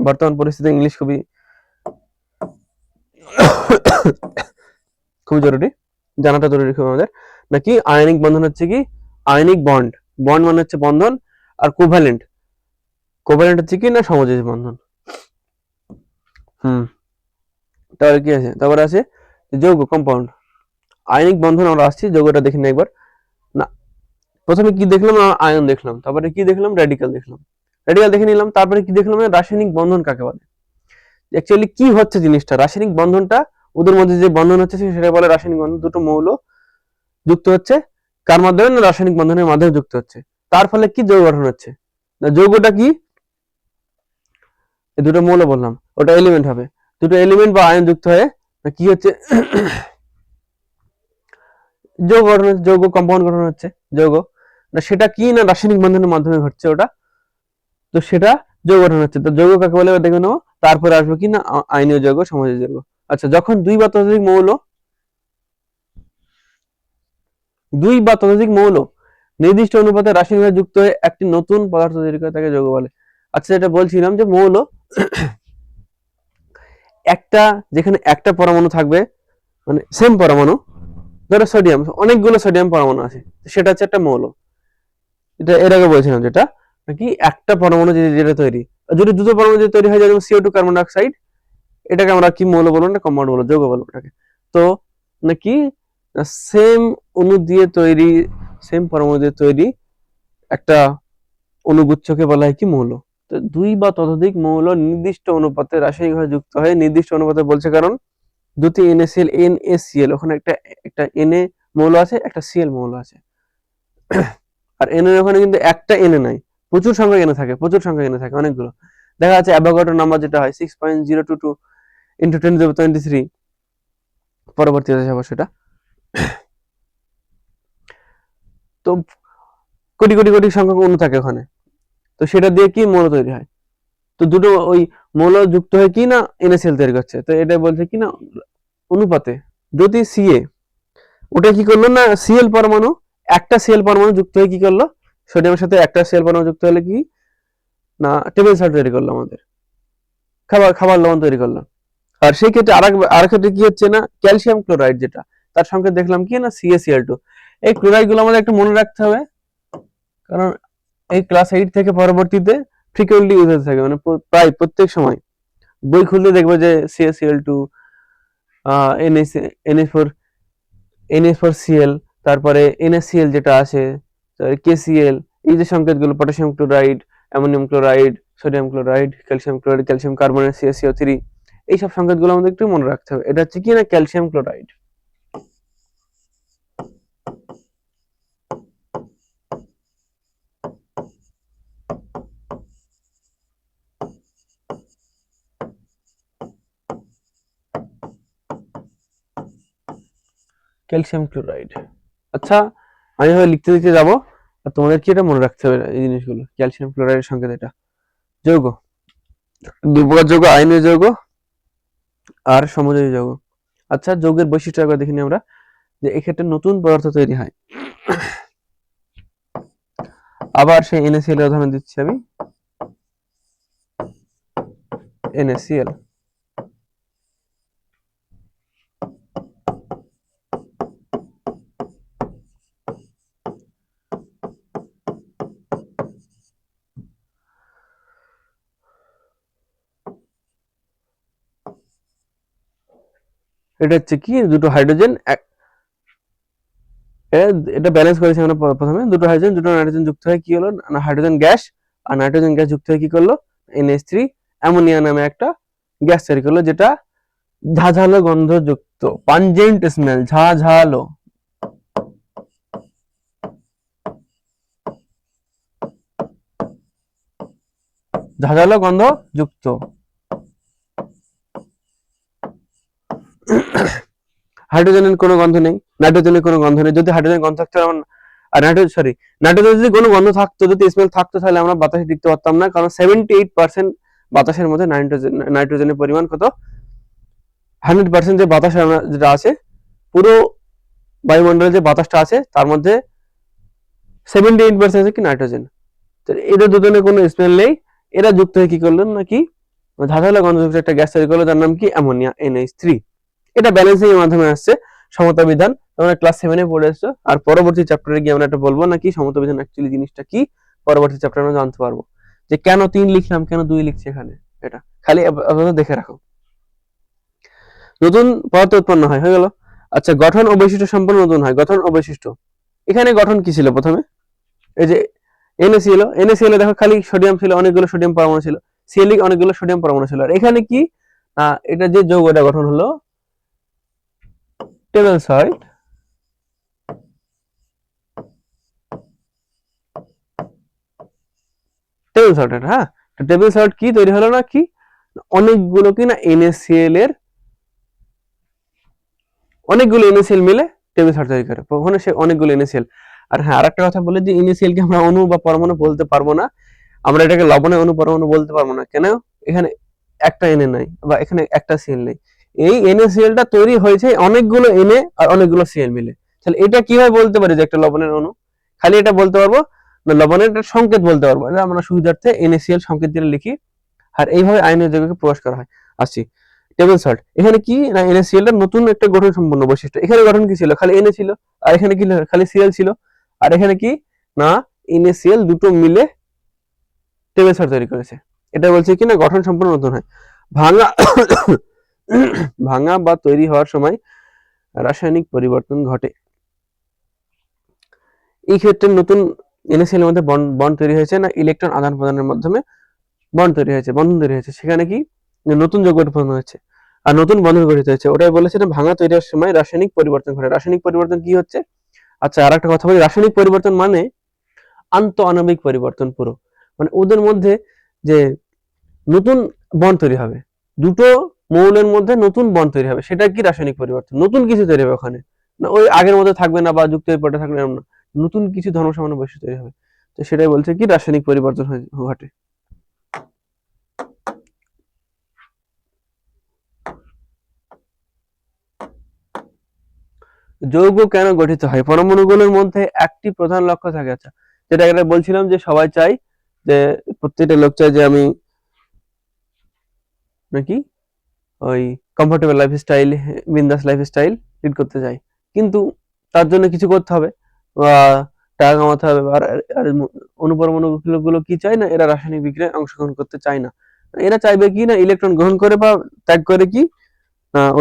বর্তমান পরিস্থিতিতে ইংলিশ খুবই খুবই জরুরি, জানাটা জরুরি খুব আমাদের। নাকি আয়নিক বন্ধন হচ্ছে কি, আয়নিক বন্ড, বন্ড মানে হচ্ছে বন্ধন, আর কোভ্যালেন্ট হচ্ছে কি না সমযোজী বন্ধন। তাহলে কি আছে, তারপরে আছে যৌগ, কম্পাউন্ড। আয়নিক বন্ধন আমরা আসছি, যৌগটা দেখি না একবার না, প্রথমে কি দেখলাম, আয়ন দেখলাম, তারপরে কি দেখলাম, রেডিক্যাল দেখে নিলাম, তারপরে কি দেখলাম, রাসায়নিক বন্ধন কাকে বলে, অ্যাকচুয়ালি কি হচ্ছে জিনিসটা, রাসায়নিক বন্ধনটা, ওদের মধ্যে যে বন্ধন হচ্ছে সেটা বলে রাসায়নিক বন্ধন। দুটো মৌল যুক্ত হচ্ছে কার মাধ্যমে, না রাসায়নিক বন্ধনের মাধ্যমে যুক্ত হচ্ছে, তার ফলে কি যৌগ গঠন হচ্ছে, না যৌগটা কি, এই দুটো মৌল বললাম, ওটা এলিমেন্ট হবে। দুটো এলিমেন্ট বা আয়ন যুক্ত হয়ে কি হচ্ছে যৌগ গঠন হচ্ছে, যৌগ কম্পাউন্ড গঠন হচ্ছে, যৌগ। সেটা কি না রাসায়নিক বন্ধনের মাধ্যমে ঘটছে ওটা, তো সেটা যৌগ গঠন হচ্ছে। তো যৌগ কাকে বলে দেখে নেবো, তারপরে আসবে কি না আইনীয় যৌগ, সমাজীয় যৌগ। আচ্ছা, যখন দুই বা ততোধিক মৌল নির্দিষ্ট অনুপাতে রাসায়নিকভাবে যুক্ত হয়ে একটি নতুন পদার্থ তৈরি করে তাকে যৌগ বলে। আচ্ছা, এটা বলছিলাম যে মৌল একটা, যেখানে একটা পরমাণু থাকবে, মানে সেম পরমাণু, ধরো সোডিয়াম, অনেকগুলো সোডিয়াম পরমাণু আছে, সেটা হচ্ছে একটা মৌল। এটা এর আগে বলছিলাম, যেটা নাকি একটা পরমাণু যেটা তৈরি, যদি দুটো পরমাণু যদি তৈরি হয়, যেমন CO2 কার্বন ডাইঅক্সাইড, এটাকে আমরা কি মৌল বলবো না কম্পাউন্ড বলবো, যৌগ বলবো এটাকে। তো নাকি সেম অণু দিয়ে তৈরি, সেম পরমাণু দিয়ে তৈরি একটা অনুগুচ্ছকে বলা হয় কি মৌল। তো দুই বা ততোধিক মৌল নির্দিষ্ট অনুপাতে রাসায়নিকভাবে যুক্ত হয়, নির্দিষ্ট অনুপাতে বলছে কারণ দুটি NaCl NaCl, ওখানে একটা একটা Na মৌল আছে, একটা Cl মৌল আছে। আর Na ওখানে কিন্তু একটা Na নাই, প্রচুর সংখ্যক Na থাকে, প্রচুর সংখ্যক Na থাকে, অনেকগুলো। দেখা যাচ্ছে অ্যাভোগাড্রো নাম্বার যেটা হয় 6.022 into 10^23, পরবর্তীতে যাবো সেটা। তো কোটি কোটি কোটি সংখ্যক অণু থাকে ওখানে, তো সেটা দিয়ে কি মৌল তৈরি হয়। তো দুটো ওই মৌল যুক্ত হয়ে কি না NaCl তৈরি করছে। তো এটা বলছে কি না অনুপাতে যদি Ca, ওটা কি করলো না Cl পরমাণু, একটা Cl পরমাণু যুক্ত হয়ে কি করলো, সোডিয়ামের সাথে একটা Cl পরমাণু যুক্ত হলে কি না টেবিল সল্ট তৈরি করলো, আমাদের খাবার লবণ তৈরি করলো। আর সেই ক্ষেত্রে আর ক্ষেত্রে কি হচ্ছে না ক্যালসিয়াম ক্লোরাইড, যেটা তার সঙ্গে দেখলাম কি না CaCl2। এই ক্লোরাইড গুলো আমাদের একটু মনে রাখতে হবে, কারণ এই ক্লাস 8 থেকে পরবর্তীতে ফ্রিকোয়েন্টলি ইউজ হতে থাকে, মানে প্রায় প্রত্যেক সময় বই খুললে দেখবে যে CaCl2, NH4Cl, তারপরে NaCl যেটা আছে, KCl, এই যে সংকেতগুলো, potassium chloride, ammonium chloride, sodium chloride, calcium chloride, calcium carbonate, CaCO3, এইসব সংকেতগুলো আমাদের একটু মনে রাখতে হবে। এটা হচ্ছে কি না ক্যালসিয়াম ক্লোরাইড। Calcium chloride. আচ্ছা, আমি এভাবে লিখতে লিখতে যাবো, আর তোমাদের কি এটা মনে রাখতে হবে এই জিনিসগুলো। ক্যালসিয়াম ক্লোরাইডের সংকেত এটা যৌগ, দুই প্রকার যৌগ, আয়নীয় যৌগ আর সমযোজী যৌগ। আচ্ছা, যৌগের বৈশিষ্ট্য একবার দেখে নিই আমরা, যে এক্ষেত্রে নতুন পদার্থ তৈরি হয়। আবার সেই NaCl এর উদাহরণ দিচ্ছি আমি, NaCl। এটা হচ্ছে কি দুটো হাইড্রোজেন, এটা ব্যালেন্স করেছে আমরা প্রথমে, দুটো হাইড্রোজেন দুটো নাইট্রোজেন যুক্ত হয়ে কি হলো না হাইড্রোজেন গ্যাস, আর নাইট্রোজেন গ্যাস যুক্ত হয়ে কি করলো NH3 অ্যামোনিয়া নামে একটা গ্যাস তৈরি করলো, যেটা ঝাঁঝালো গন্ধযুক্ত, পাঞ্জেন্ট স্মেল, ঝাঁঝালো, ঝাঁঝালো গন্ধ যুক্ত। হাইড্রোজেনের কোনো গন্ধ নেই, নাইট্রোজেনের কোনো গন্ধ নেই। যদি হাইড্রোজেন গন্ধ থাকতো আর নাইট্রোজেন যদি কোনো গন্ধ থাকতো, যদি স্মেল থাকতো, তাহলে আমরা বাতাসে টিকতে পারতাম না, কারণ 78% বাতাসের মধ্যে নাইট্রোজেনের পরিমাণ কত, 100% যে বাতাস যেটা আছে, পুরো বায়ুমণ্ডলে যে বাতাসটা আছে তার মধ্যে 78% কি নাইট্রোজেন। এদের দুজনে কোনো স্মেল নেই, এরা যুক্ত হয়ে কি করলেন নাকি ঝাঁঝালো গন্ধযুক্ত একটা গ্যাস তৈরি করলো, যার নাম কি অ্যামোনিয়া, NH3। এটা ব্যালেন্সিং এর মাধ্যমে আসছে, সমতা বিধান তোমরা ক্লাস 7 এ পড়ে এসেছো। আর পরবর্তী চ্যাপ্টারে গিয়ে আমরা এটা বলবো নাকি সমতা বিধান অ্যাকচুয়ালি জিনিসটা কি, পরবর্তী চ্যাপ্টারে আমরা জানতে পারবো যে কেন 3 লিখলাম, কেন 2 লিখছি এখানে। এটা খালি আপাতত দেখে রাখো। নতুন পদার্থ উৎপন্ন হয়, হয়ে গেল। আচ্ছা, গঠন ও বৈশিষ্ট্য সম্পন্ন নতুন হয়। গঠন ও বৈশিষ্ট্য, এখানে গঠন কি ছিল প্রথমে, এই যে NaCl এ দেখো খালি সোডিয়াম ছিল, অনেকগুলো সোডিয়াম পরমাণু ছিল, Cl অনেকগুলো সোডিয়াম পরমাণু ছিল। আর এখানে কি এটা যে যৌগ, এটা গঠন হলো টেবিল সল্ট, টেবিল সল্ট। হ্যাঁ, টেবিল সল্ট কি তৈরি হলো না কি অনেকগুলো কি না NaCl এর অনেকগুলো NaCl মিলে টেবিল সল্ট তৈরি করে, ওখানে সে অনেকগুলো NaCl। আর হ্যাঁ, আরেকটা কথা বলে যে NaCl কে আমরা অণু বা পরমাণু বলতে পারবো না, আমরা এটাকে লবণের অণু পরমাণু বলতে পারবো না। কেন? এখানে একটা Na নাই বা এখানে একটা Cl নেই। এই NaCl টা তৈরি হয়েছে অনেকগুলো Na আর অনেকগুলো Cl মিলে। তাহলে এটা কিভাবে বলতে পারি যে একটা লবণের অণু? খালি এটা বলতে পারবো না, লবণের একটা সংকেত বলতে পারবো, এটা আমরা সুবিধার্থে NaCl সংকেত দিয়ে লিখি। আর এইভাবে আয়নীয় যৌগকে প্রকাশ করা হয়। আসছি টেবিল সল্ট, এখানে কি না NaCl এর নতুন একটা গঠন সম্পন্ন বৈশিষ্ট্য। এখানে গঠন কি ছিল? খালি Na ছিল। আর এখানে কি খালি Cl ছিল। আর এখানে কি না NaCl দুটো মিলে টেবিল সল্ট তৈরি করেছে। এটা বলছে কি না গঠন সম্পূর্ণ নতুন হয়। ভাঙা ভাঙা বা তৈরি হওয়ার সময় রাসায়নিক পরিবর্তন ঘটে। এই ক্ষেত্রে নতুন NaCl এর মধ্যে বন্ড তৈরি হয়েছে না ইলেকট্রন আদান প্রদানের মাধ্যমে বন্ড তৈরি হয়েছে, বন্ধন তৈরি হয়েছে। সেখানে কি নতুন যৌগ উৎপন্ন হয়েছে আর নতুন বন্ধন গঠিত হয়েছে। ওটাই বলেছে না ভাঙা তৈরি হওয়ার সময় রাসায়নিক পরিবর্তন ঘটে। রাসায়নিক পরিবর্তন কি হচ্ছে? আচ্ছা, আর একটা কথা বলি, রাসায়নিক পরিবর্তন মানে আন্ত আণবিক পরিবর্তন পুরো, মানে ওদের মধ্যে যে নতুন বন্ড তৈরি হবে, দুটো মৌলের মধ্যে নতুন বন্ড তৈরি হবে, সেটা কি রাসায়নিক পরিবর্তন। নতুন কিছু তৈরি হবে ওখানে, না ওই আগের মধ্যে থাকবে না বা যুক্ত পড়ে থাকবে না, নতুন কিছু ধর্মসামান্য বৈশিষ্ট্য তৈরি হবে। তো সেটাই বলছে কি রাসায়নিক পরিবর্তন ঘটে। যৌগ কেন গঠিত হয়? পরমাণুগুলোর মধ্যে একটি প্রধান লক্ষ্য থাকে। আচ্ছা, যেটা এটা বলছিলাম যে সবাই চাই যে প্রত্যেকটা লোক চায় যে আমি নাকি ওই কমফোর্টেবল লাইফস্টাইল, বিন্দাস লাইফস্টাইল লিড করতে চাই, কিন্তু তার জন্য কিছু করতে হবে বা টাকা কামাতে হবে। আর অনুপরমাণু গুলো কি চায় না, এরা রাসায়নিক বিক্রিয়ায় অংশগ্রহণ করতে চায় না। এরা চাইবে কি না ইলেকট্রন গ্রহণ করে বা ত্যাগ করে কি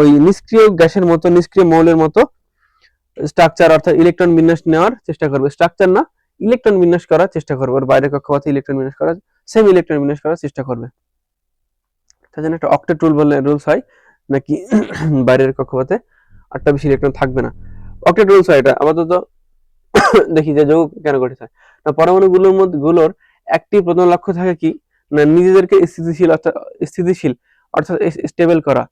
ওই নিষ্ক্রিয় গ্যাসের মতো, নিষ্ক্রিয় মৌলের মতো স্ট্রাকচার অর্থাৎ ইলেকট্রন বিন্যাস নেওয়ার চেষ্টা করবে। স্ট্রাকচার না, ইলেকট্রন বিন্যাস করার চেষ্টা করবে, ওর বাইরের কক্ষপথে ইলেকট্রন বিন্যাস করার, সেম ইলেকট্রন বিন্যাস করার চেষ্টা করবে। তার জন্য একটা অক্টেট রুল বলে রুলস হয় নাকি বাইরের কক্ষপথে 8টা বেশি ইলেকট্রন থাকবে না। অক্টেট রুলস হয় এটা। আপাতত দেখি যে যৌগ কেন গঠিত হয় না, পরমাণুগুলোর একটি প্রধান লক্ষ্য থাকে কি না নিজেদেরকে স্থিতিশীল অর্থাৎ স্টেবল করা।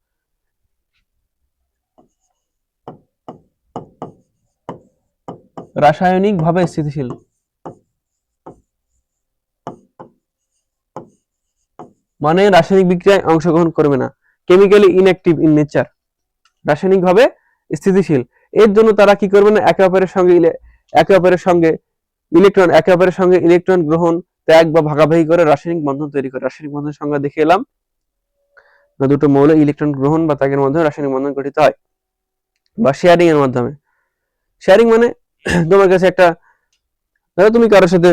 রাসায়নিক ভাবে স্থিতিশীল মানে রাসায়নিক বিক্রিয়ায় অংশগ্রহণ করবে না, কেমিক্যালি ইনঅ্যাক্টিভ ইন নেচার, রাসায়নিকভাবে স্থিতিশীল। এর জন্য তারা কি করবে না একে অপরের সঙ্গে ইলেকট্রন গ্রহণ, ত্যাগ বা ভাগাভাগি করে রাসায়নিক বন্ধন তৈরি করে। রাসায়নিক বন্ধন সংজ্ঞা দেখে এলাম না, দুটো মৌল ইলেকট্রন গ্রহণ বা ত্যাগের মাধ্যমে রাসায়নিক বন্ধন গঠিত হয় বা শেয়ারিং এর মাধ্যমে। শেয়ারিং মানে তোমার কাছে একটা, ধরো তুমি কারোর সাথে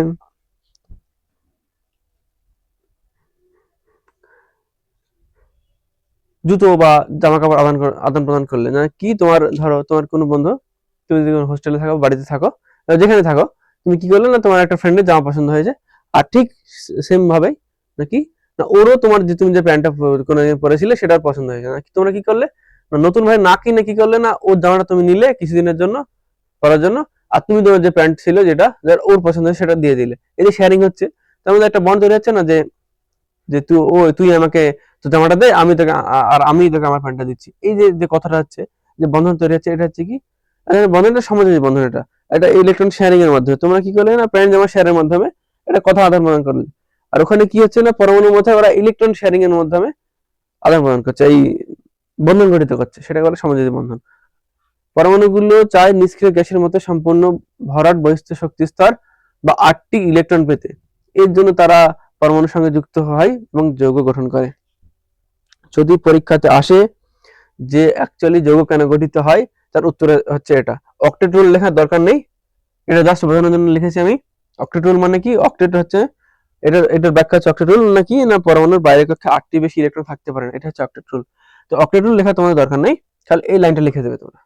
জুতো বা জামা কাপড় আদান প্রদান করলে না কি, তোমার ধরো তোমার কোনো বন্ধু, তুমি যদি হোস্টেলে থাকো, বাড়িতে থাকো, যেখানে থাকো, তুমি কি করলে না তোমার একটা ফ্রেন্ডের জামা পছন্দ হয়েছে, আর ঠিক সেম ভাবে নাকি না ওরও তোমার যে তুমি যে প্যান্টটা কোনোদিন পরেছিলে সেটার পছন্দ হয়েছে, নাকি তোমরা কি করলে নতুন ভাবে না কিনে কি করলে না ওর জামাটা তুমি নিলে কিছুদিনের জন্য পরার জন্য, আর তুমি তোমার যে প্যান্ট ছিল যেটা ওর পছন্দ হয়েছে সেটা দিয়ে দিলে। এই যে শেয়ারিং হচ্ছে, তার মধ্যে একটা বন্ড তৈরি হচ্ছে না, যে যে তুই আমাকে তোর জামাটা দে, আমি তোকে আর আমি তোকে আমার প্যান্টটা দিচ্ছি। এই যে যে কথাটা হচ্ছে যে বন্ধন তৈরি হচ্ছে, এটা হচ্ছে কি বন্ধনটা সমাজের যে বন্ধন, এটা ইলেকট্রন শেয়ারিং এর মাধ্যমে তোমরা কি করলে না প্যান্ট জামা শেয়ারের মাধ্যমে এটা কথা আদান প্রদান করলে। আর ওখানে কি হচ্ছে না পরমাণুর মধ্যে ওরা ইলেকট্রন শেয়ারিং এর মাধ্যমে আদান প্রদান করছে, এই বন্ধন গঠিত করছে, সেটা বলে সমাজের বন্ধন। পরমাণুগুলো চায় নিষ্ক্রিয় গ্যাসের মতো সম্পূর্ণ ভরাট বহিস্থ শক্তি স্তর বা 8টি ইলেকট্রন পেতে। এর জন্য তারা পরমাণুর সঙ্গে যুক্ত হয় এবং যৌগ গঠন করে। যদি পরীক্ষাতে আসে যে অ্যাকচুয়ালি যৌগ কেন গঠিত হয়, তার উত্তর হচ্ছে এটা। অক্টেট রুল লেখার দরকার নেই, এটা জাস্ট বোঝানোর জন্য লিখেছি আমি। অক্টেট রুল মানে কি, অক্টেট হচ্ছে এটার ব্যাখ্যা হচ্ছে অক্টেট রুল নাকি না পরমাণুর বাইরের কক্ষে 8টি বেশি ইলেকট্রন থাকতে পারে না, এটা হচ্ছে অক্টেট রুল। তো অক্টেট রুল লেখা তোমাদের দরকার নেই, খালি এই লাইনটা লিখে দেবে তোমরা।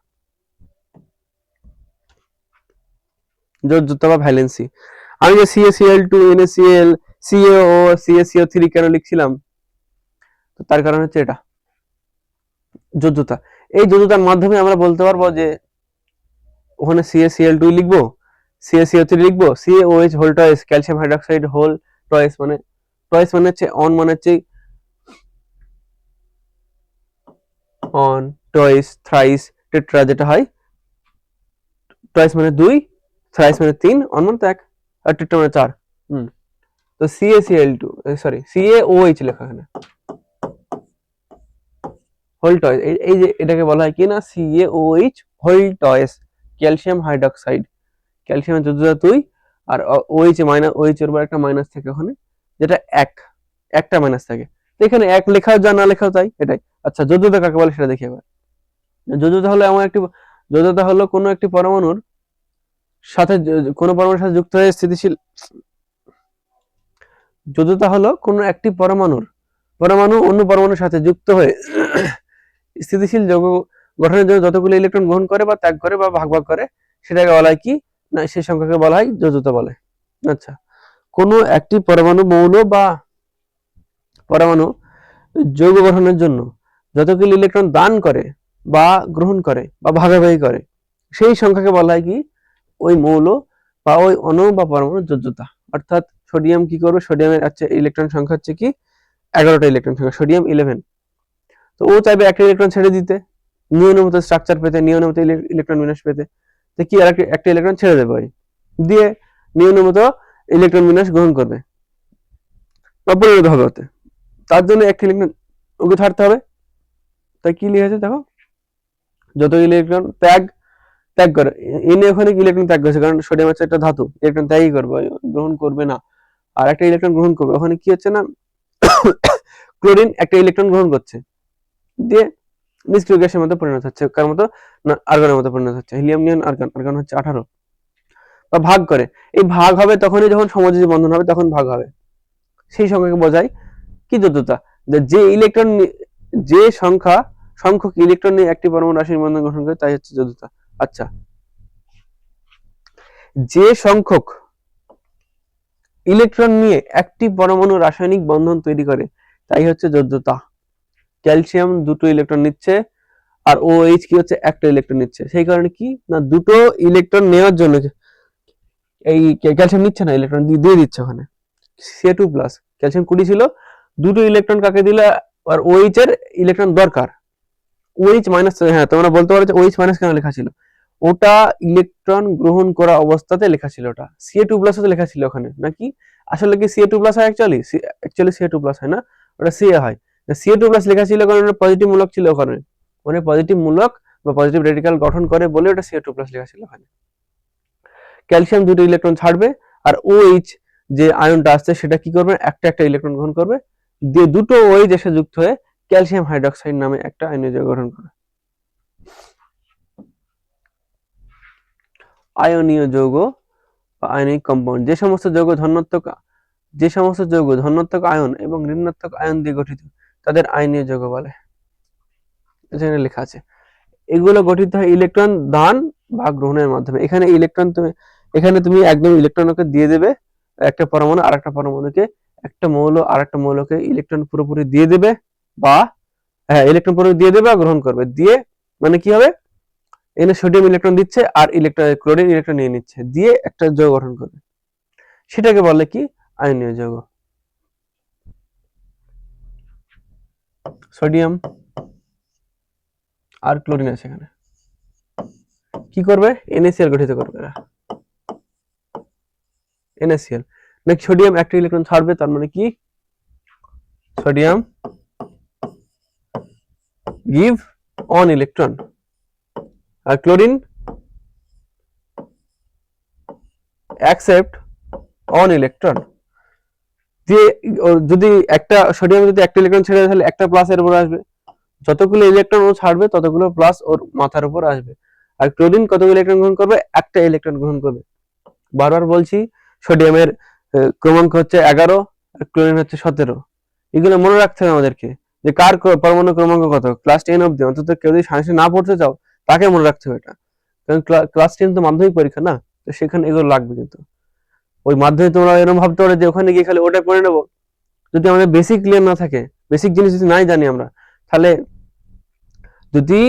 যোজ্যতা বা ভ্যালেন্সি, আমি যে CaCl2 NaCl CaO CaCO3 কেন লিখছিলাম, তো তার কারণ হচ্ছে এটা যোজ্যতা। এই যোজ্যতার মাধ্যমে আমরা বলতে পারবো যে ওখানে CaCl2 লিখবো, CaCO3 লিখবো, CaOH whole twice, calcium hydroxide whole twice, মানে টয়েস মানে হচ্ছে অন, মানে হচ্ছে অন, টয়েস, থ্রাইস, টেট্রা যেটা হয়, টয়েস মানে 2, থ্রাইস মানে 3, অন মানে তো 1, আর টেট্রা মানে 4। তো CaCl2, সরি CaOH লেখা এখানে, হোল টয়েস। এই যে এটাকে বলা হয় কি না, CaOH whole twice, calcium hydroxide. ক্যালসিয়ামের যোজ্যতা 2, আর OH মাইনাস, OH এর উপর একটা মাইনাস থাকে ওখানে, যেটা একটা মাইনাস থাকে। তো এখানে 1 লেখাও যা, না লেখাও তাই, এটাই। আচ্ছা, যোজ্যতা কাকে বলে সেটা দেখি এবার। যোজ্যতা হলো এমন একটি, যোজ্যতা হলো কোনো একটি পরমাণুর সাথে, কোনো পরমাণুর সাথে যুক্ত হয়ে স্থিতিশীল, যোজ্যতা হলো কোনো একটি পরমাণু অন্য পরমাণুর সাথে যুক্ত হয়ে স্থিতিশীল যৌগ গঠনের জন্য যতগুলো ইলেকট্রন গ্রহণ করে বা ত্যাগ করে বা ভাগ করে, সেটাকে বলা হয় কি না, সেই সংখ্যাকে বলা হয় যোজ্যতা বলে। আচ্ছা, কোনো একটি পরমাণু মৌল বা পরমাণু যৌগ গঠনের জন্য যতগুলো ইলেকট্রন দান করে বা গ্রহণ করে বা ভাগাভাগি করে, সেই সংখ্যাকে বলা হয় কি, ওই মৌল বা ওই অণু বা পরমাণুর যোজ্যতা। অর্থাৎ সোডিয়াম কি করবে, সোডিয়ামের ইলেকট্রন সংখ্যা হচ্ছে কি 11টা ইলেকট্রন সংখ্যা, সোডিয়াম 11। তো ও চাইবে একটা ইলেকট্রন ছেড়ে দিতে, নিয়নের মতো স্ট্রাকচার পেতে, নিয়নের মতো ইলেকট্রন বিন্যাস পেতে। তো কি, আর একটা ইলেকট্রন ছেড়ে দেবে, দিয়ে নিয়নের মতো ইলেকট্রন বিন্যাস গ্রহণ করবে বা পরিণত হবে ওতে। তার জন্য একটা ইলেকট্রন ওকে ছাড়তে হবে। তাই কি লিখেছে দেখো, যত ইলেকট্রন ত্যাগ করে, এনে ওখানে ইলেকট্রন ত্যাগ করেছে, কারণ সোডিয়াম হচ্ছে একটা ধাতু, ইলেকট্রন ত্যাগই করবে, গ্রহণ করবে না। আর একটা ইলেকট্রন গ্রহণ করবে, ওখানে কি হচ্ছে না, ক্লোরিন একটা ইলেকট্রন গ্রহণ করছে, দিয়ে নিষ্ক্রিয় গ্যাসের মধ্যে পরিণত হচ্ছে, কার মতো না, আর্গনের মতো পরিণত হচ্ছে, হিলিয়াম নিয়ন আর্গন, আর্গন হচ্ছে 18। বা ভাগ করে, এই ভাগ হবে তখনই যখন সমযোজী বন্ধন হবে, তখন ভাগ হবে, সেই সংখ্যাকে বোঝায় কি যোজ্যতা। যে ইলেকট্রন, যে সংখ্যক ইলেকট্রন নিয়ে একটি পরমাণু রাসায়নিক বন্ধন গঠন করে, তাই হচ্ছে যোজ্যতা। আচ্ছা, যে সংখ্যক ইলেকট্রন নিয়ে একটি পরমাণু রাসায়নিক বন্ধন তৈরি করে, তাই হচ্ছে যোজ্যতা। ক্যালসিয়াম 2টো ইলেকট্রন নিচ্ছে, আর OH কি হচ্ছে, একটা ইলেকট্রন নিচ্ছে। সেই কারণে কি না, 2টো ইলেকট্রন নেওয়ার জন্য এই ক্যালসিয়াম নিচ্ছে না, ইলেকট্রন দিয়ে দিচ্ছে ওখানে, Ca2+। ক্যালসিয়াম 20 ছিল, 2টো ইলেকট্রন কাকে দিলে, আর OH এর ইলেকট্রন দরকার, OH মাইনাস। হ্যাঁ, তোমরা বলতে পারো যে OH মাইনাস কেন লেখা ছিল, ওটা ইলেকট্রন গ্রহণ করা অবস্থাতে লেখা ছিল, ওটা Ca2+ লেখা ছিল ওখানে নাকি। আসলে কি Ca2+ হয়, অ্যাকচুয়ালি Ca2+ হয় না, ওটা Ca হয়। Ca2+ লেখা ছিল কারণ ওটা পজিটিভ মূলক ছিল ওখানে, মানে পজিটিভ মূলক বা পজিটিভ রেডিকাল গঠন করে বলে ওটা Ca2+ লেখা ছিল ওখানে। ক্যালসিয়াম 2টো ইলেকট্রন ছাড়বে, আর OH যে আয়নটা আসছে সেটা কি করবে, একটা ইলেকট্রন গ্রহণ করবে, দিয়ে 2টো OH এসে যুক্ত হয়ে ক্যালসিয়াম হাইড্রোক্সাইড নামে একটা আয়নীয় যৌগ গঠন করে। আয়নীয় যৌগ বা আয়নিক কম্পাউন্ড, যে সমস্ত যৌগ ধনাত্মক আয়ন এবং ঋণাত্মক আয়ন দিয়ে গঠিত, তাদের আয়নীয় যৌগ বলে। এখানে লেখা আছে, এগুলো গঠিত হয় ইলেকট্রন দান বা গ্রহণের মাধ্যমে। এখানে তুমি একদম ইলেকট্রনকে দিয়ে দেবে, একটা পরমাণু আরেকটা পরমাণুকে, একটা মৌল আরেকটা মৌলকে ইলেকট্রন পুরোপুরি দিয়ে দেবে, বা ইলেকট্রন পুরোপুরি দিয়ে দেবে আর গ্রহণ করবে, দিয়ে মানে কি হবে, এখানে সোডিয়াম ইলেকট্রন দিচ্ছে আর ক্লোরিন ইলেকট্রন নিয়ে নিচ্ছে, দিয়ে একটা যৌগ গঠন করবে, সেটাকে বলে কি, আয়নীয় যৌগ। সোডিয়াম আর ক্লোরিন আছে এখানে, কি করবে, NaCl গঠিত করবে, NaCl। নাকি সোডিয়াম একটা ইলেকট্রন ছাড়বে, তার মানে কি, সোডিয়াম গিভ অন ইলেকট্রন, আর ক্লোরিন অ্যাকসেপ্ট অন ইলেকট্রন। দিয়ে যদি একটা সোডিয়াম যদি একটা ইলেকট্রন ছেড়ে, তাহলে একটা প্লাস এর উপর আসবে, যতগুলো ইলেকট্রন ও ছাড়বে ততগুলো প্লাস ওর মাথার উপর আসবে। আর ক্লোরিন কতগুলো ইলেকট্রন গ্রহণ করবে, একটা ইলেকট্রন গ্রহণ করবে। বারবার বলছি, সোডিয়ামের ক্রমাঙ্ক হচ্ছে 11 আর ক্লোরিন হচ্ছে 17। এগুলো মনে রাখতে হবে আমাদেরকে, যে কার পরমাণু ক্রমাঙ্ক কত, ক্লাস 10 অব্দি অন্তত কেউ যদি সায়েন্সে না পড়তে চাও, তাকে মনে রাখতে হবে এটা, কারণ ক্লাস 10 তো মাধ্যমিক পরীক্ষা না, তো সেখানে এগুলো লাগবে। কিন্তু ওই মাধ্যমে তোমরা এরকম ভাবতে পারো যে ওখানে গিয়ে খালি ওটাই পড়ে নেবো, যদি আমাদের বেসিক ক্লিয়ার না থাকে, বেসিক জিনিস যদি নাই জানি আমরা, তাহলে যদি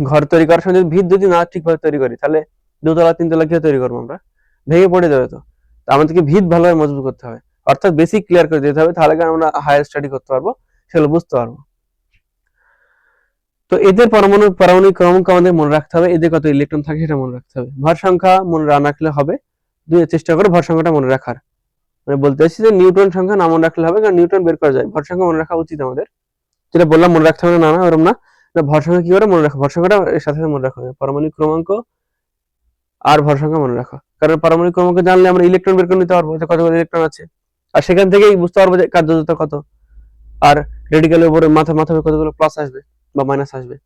ঘর তৈরি করার সময় ভিত যদি না ঠিকভাবে তৈরি করি, তাহলে 2 তলা 3 তলা কি তৈরি করবো আমরা, ভেঙে পড়ে যাবে। তো আমাদেরকে ভিত ভালোভাবে মজবুত করতে হবে, অর্থাৎ বেসিক ক্লিয়ার করে দিতে হবে, তাহলে আমরা হায়ার স্টাডি করতে পারবো, সেগুলো বুঝতে পারবো। তো এদের পারমাণবিক ক্রমাঙ্ক আমাদের মনে রাখতে হবে, এদের কত ইলেকট্রন থাকে সেটা মনে রাখতে হবে। ভর সংখ্যা মনে না রাখলে হবে, চেষ্টা করে ভর সংখ্যাটা মনে রাখার। মানে বলতে চাইছি যে নিউটন সংখ্যা না মনে রাখলে হবে, কারণ নিউটন বের করা যায়, ভর সংখ্যা মনে রাখা উচিত আমাদের। যেটা বললাম মনে রাখতে হবে না, ওরকম না। ভর সংখ্যা কি করে মনে রাখা, ভর সংখ্যাটা এর সাথে মনে রাখা হবে, পারমাণবিক ক্রমাঙ্ক আর ভর সংখ্যা মনে রাখা। কারণ পারমাণবিক ক্রমাঙ্ক জানলে আমরা ইলেকট্রন বের করে নিতে পারবো যে কতগুলো ইলেকট্রন আছে, আর সেখান থেকেই বুঝতে পারবো যে কার্যযোগ্যতা কত, আর রেডিক্যালের উপরে মাথা কতগুলো প্লাস আসবে বা মাইনাস আসবে।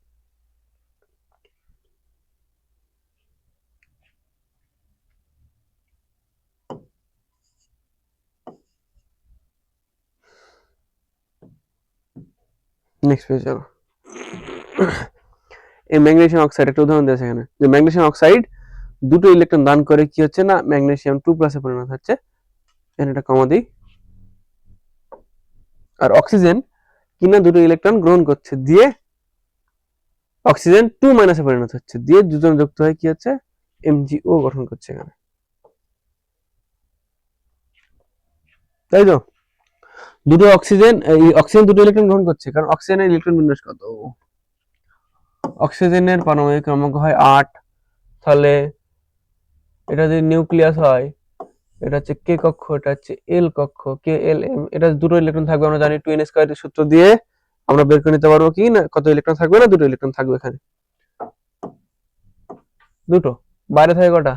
নেক্সট পেজ চলো। এই ম্যাগনেসিয়াম অক্সাইড একটা উদাহরণ দিয়েছে এখানে, যে ম্যাগনেসিয়াম অক্সাইড দুটো ইলেকট্রন দান করে কি হচ্ছে না, ম্যাগনেসিয়াম 2 প্লাসে পরিণত হচ্ছে। এখানে একটা কমা দিই। আর অক্সিজেন কিনা দুটো ইলেকট্রন গ্রহণ করছে, দিয়ে অক্সিজেন 2 মাইনাসে পরিণত হচ্ছে, দিয়ে দুজন যুক্ত হয়ে কি হচ্ছে, MgO গঠন করছে এখানে, তাই তো। দুটো অক্সিজেন, এই অক্সিজেন দুটো ইলেকট্রন গ্রহণ করছে, কারণ অক্সিজেনের ইলেকট্রন বিন্যাস কত, অক্সিজেনের পারমাণবিক ক্রমাঙ্ক হয় 8, তাহলে এটা যদি নিউক্লিয়াস হয়, এটা হচ্ছে কে কক্ষ, এটা হচ্ছে এল কক্ষ, কে এল এম, এটা দুটো ইলেকট্রন থাকবে, আমরা জানি 2n স্কয়ারের সূত্র দিয়ে আমরা বের করে নিতে পারবো কি না কত ইলেকট্রন থাকবে, না দুটো ইলেকট্রন থাকবে এখানে, দুটো। বাইরে থাকে কটা,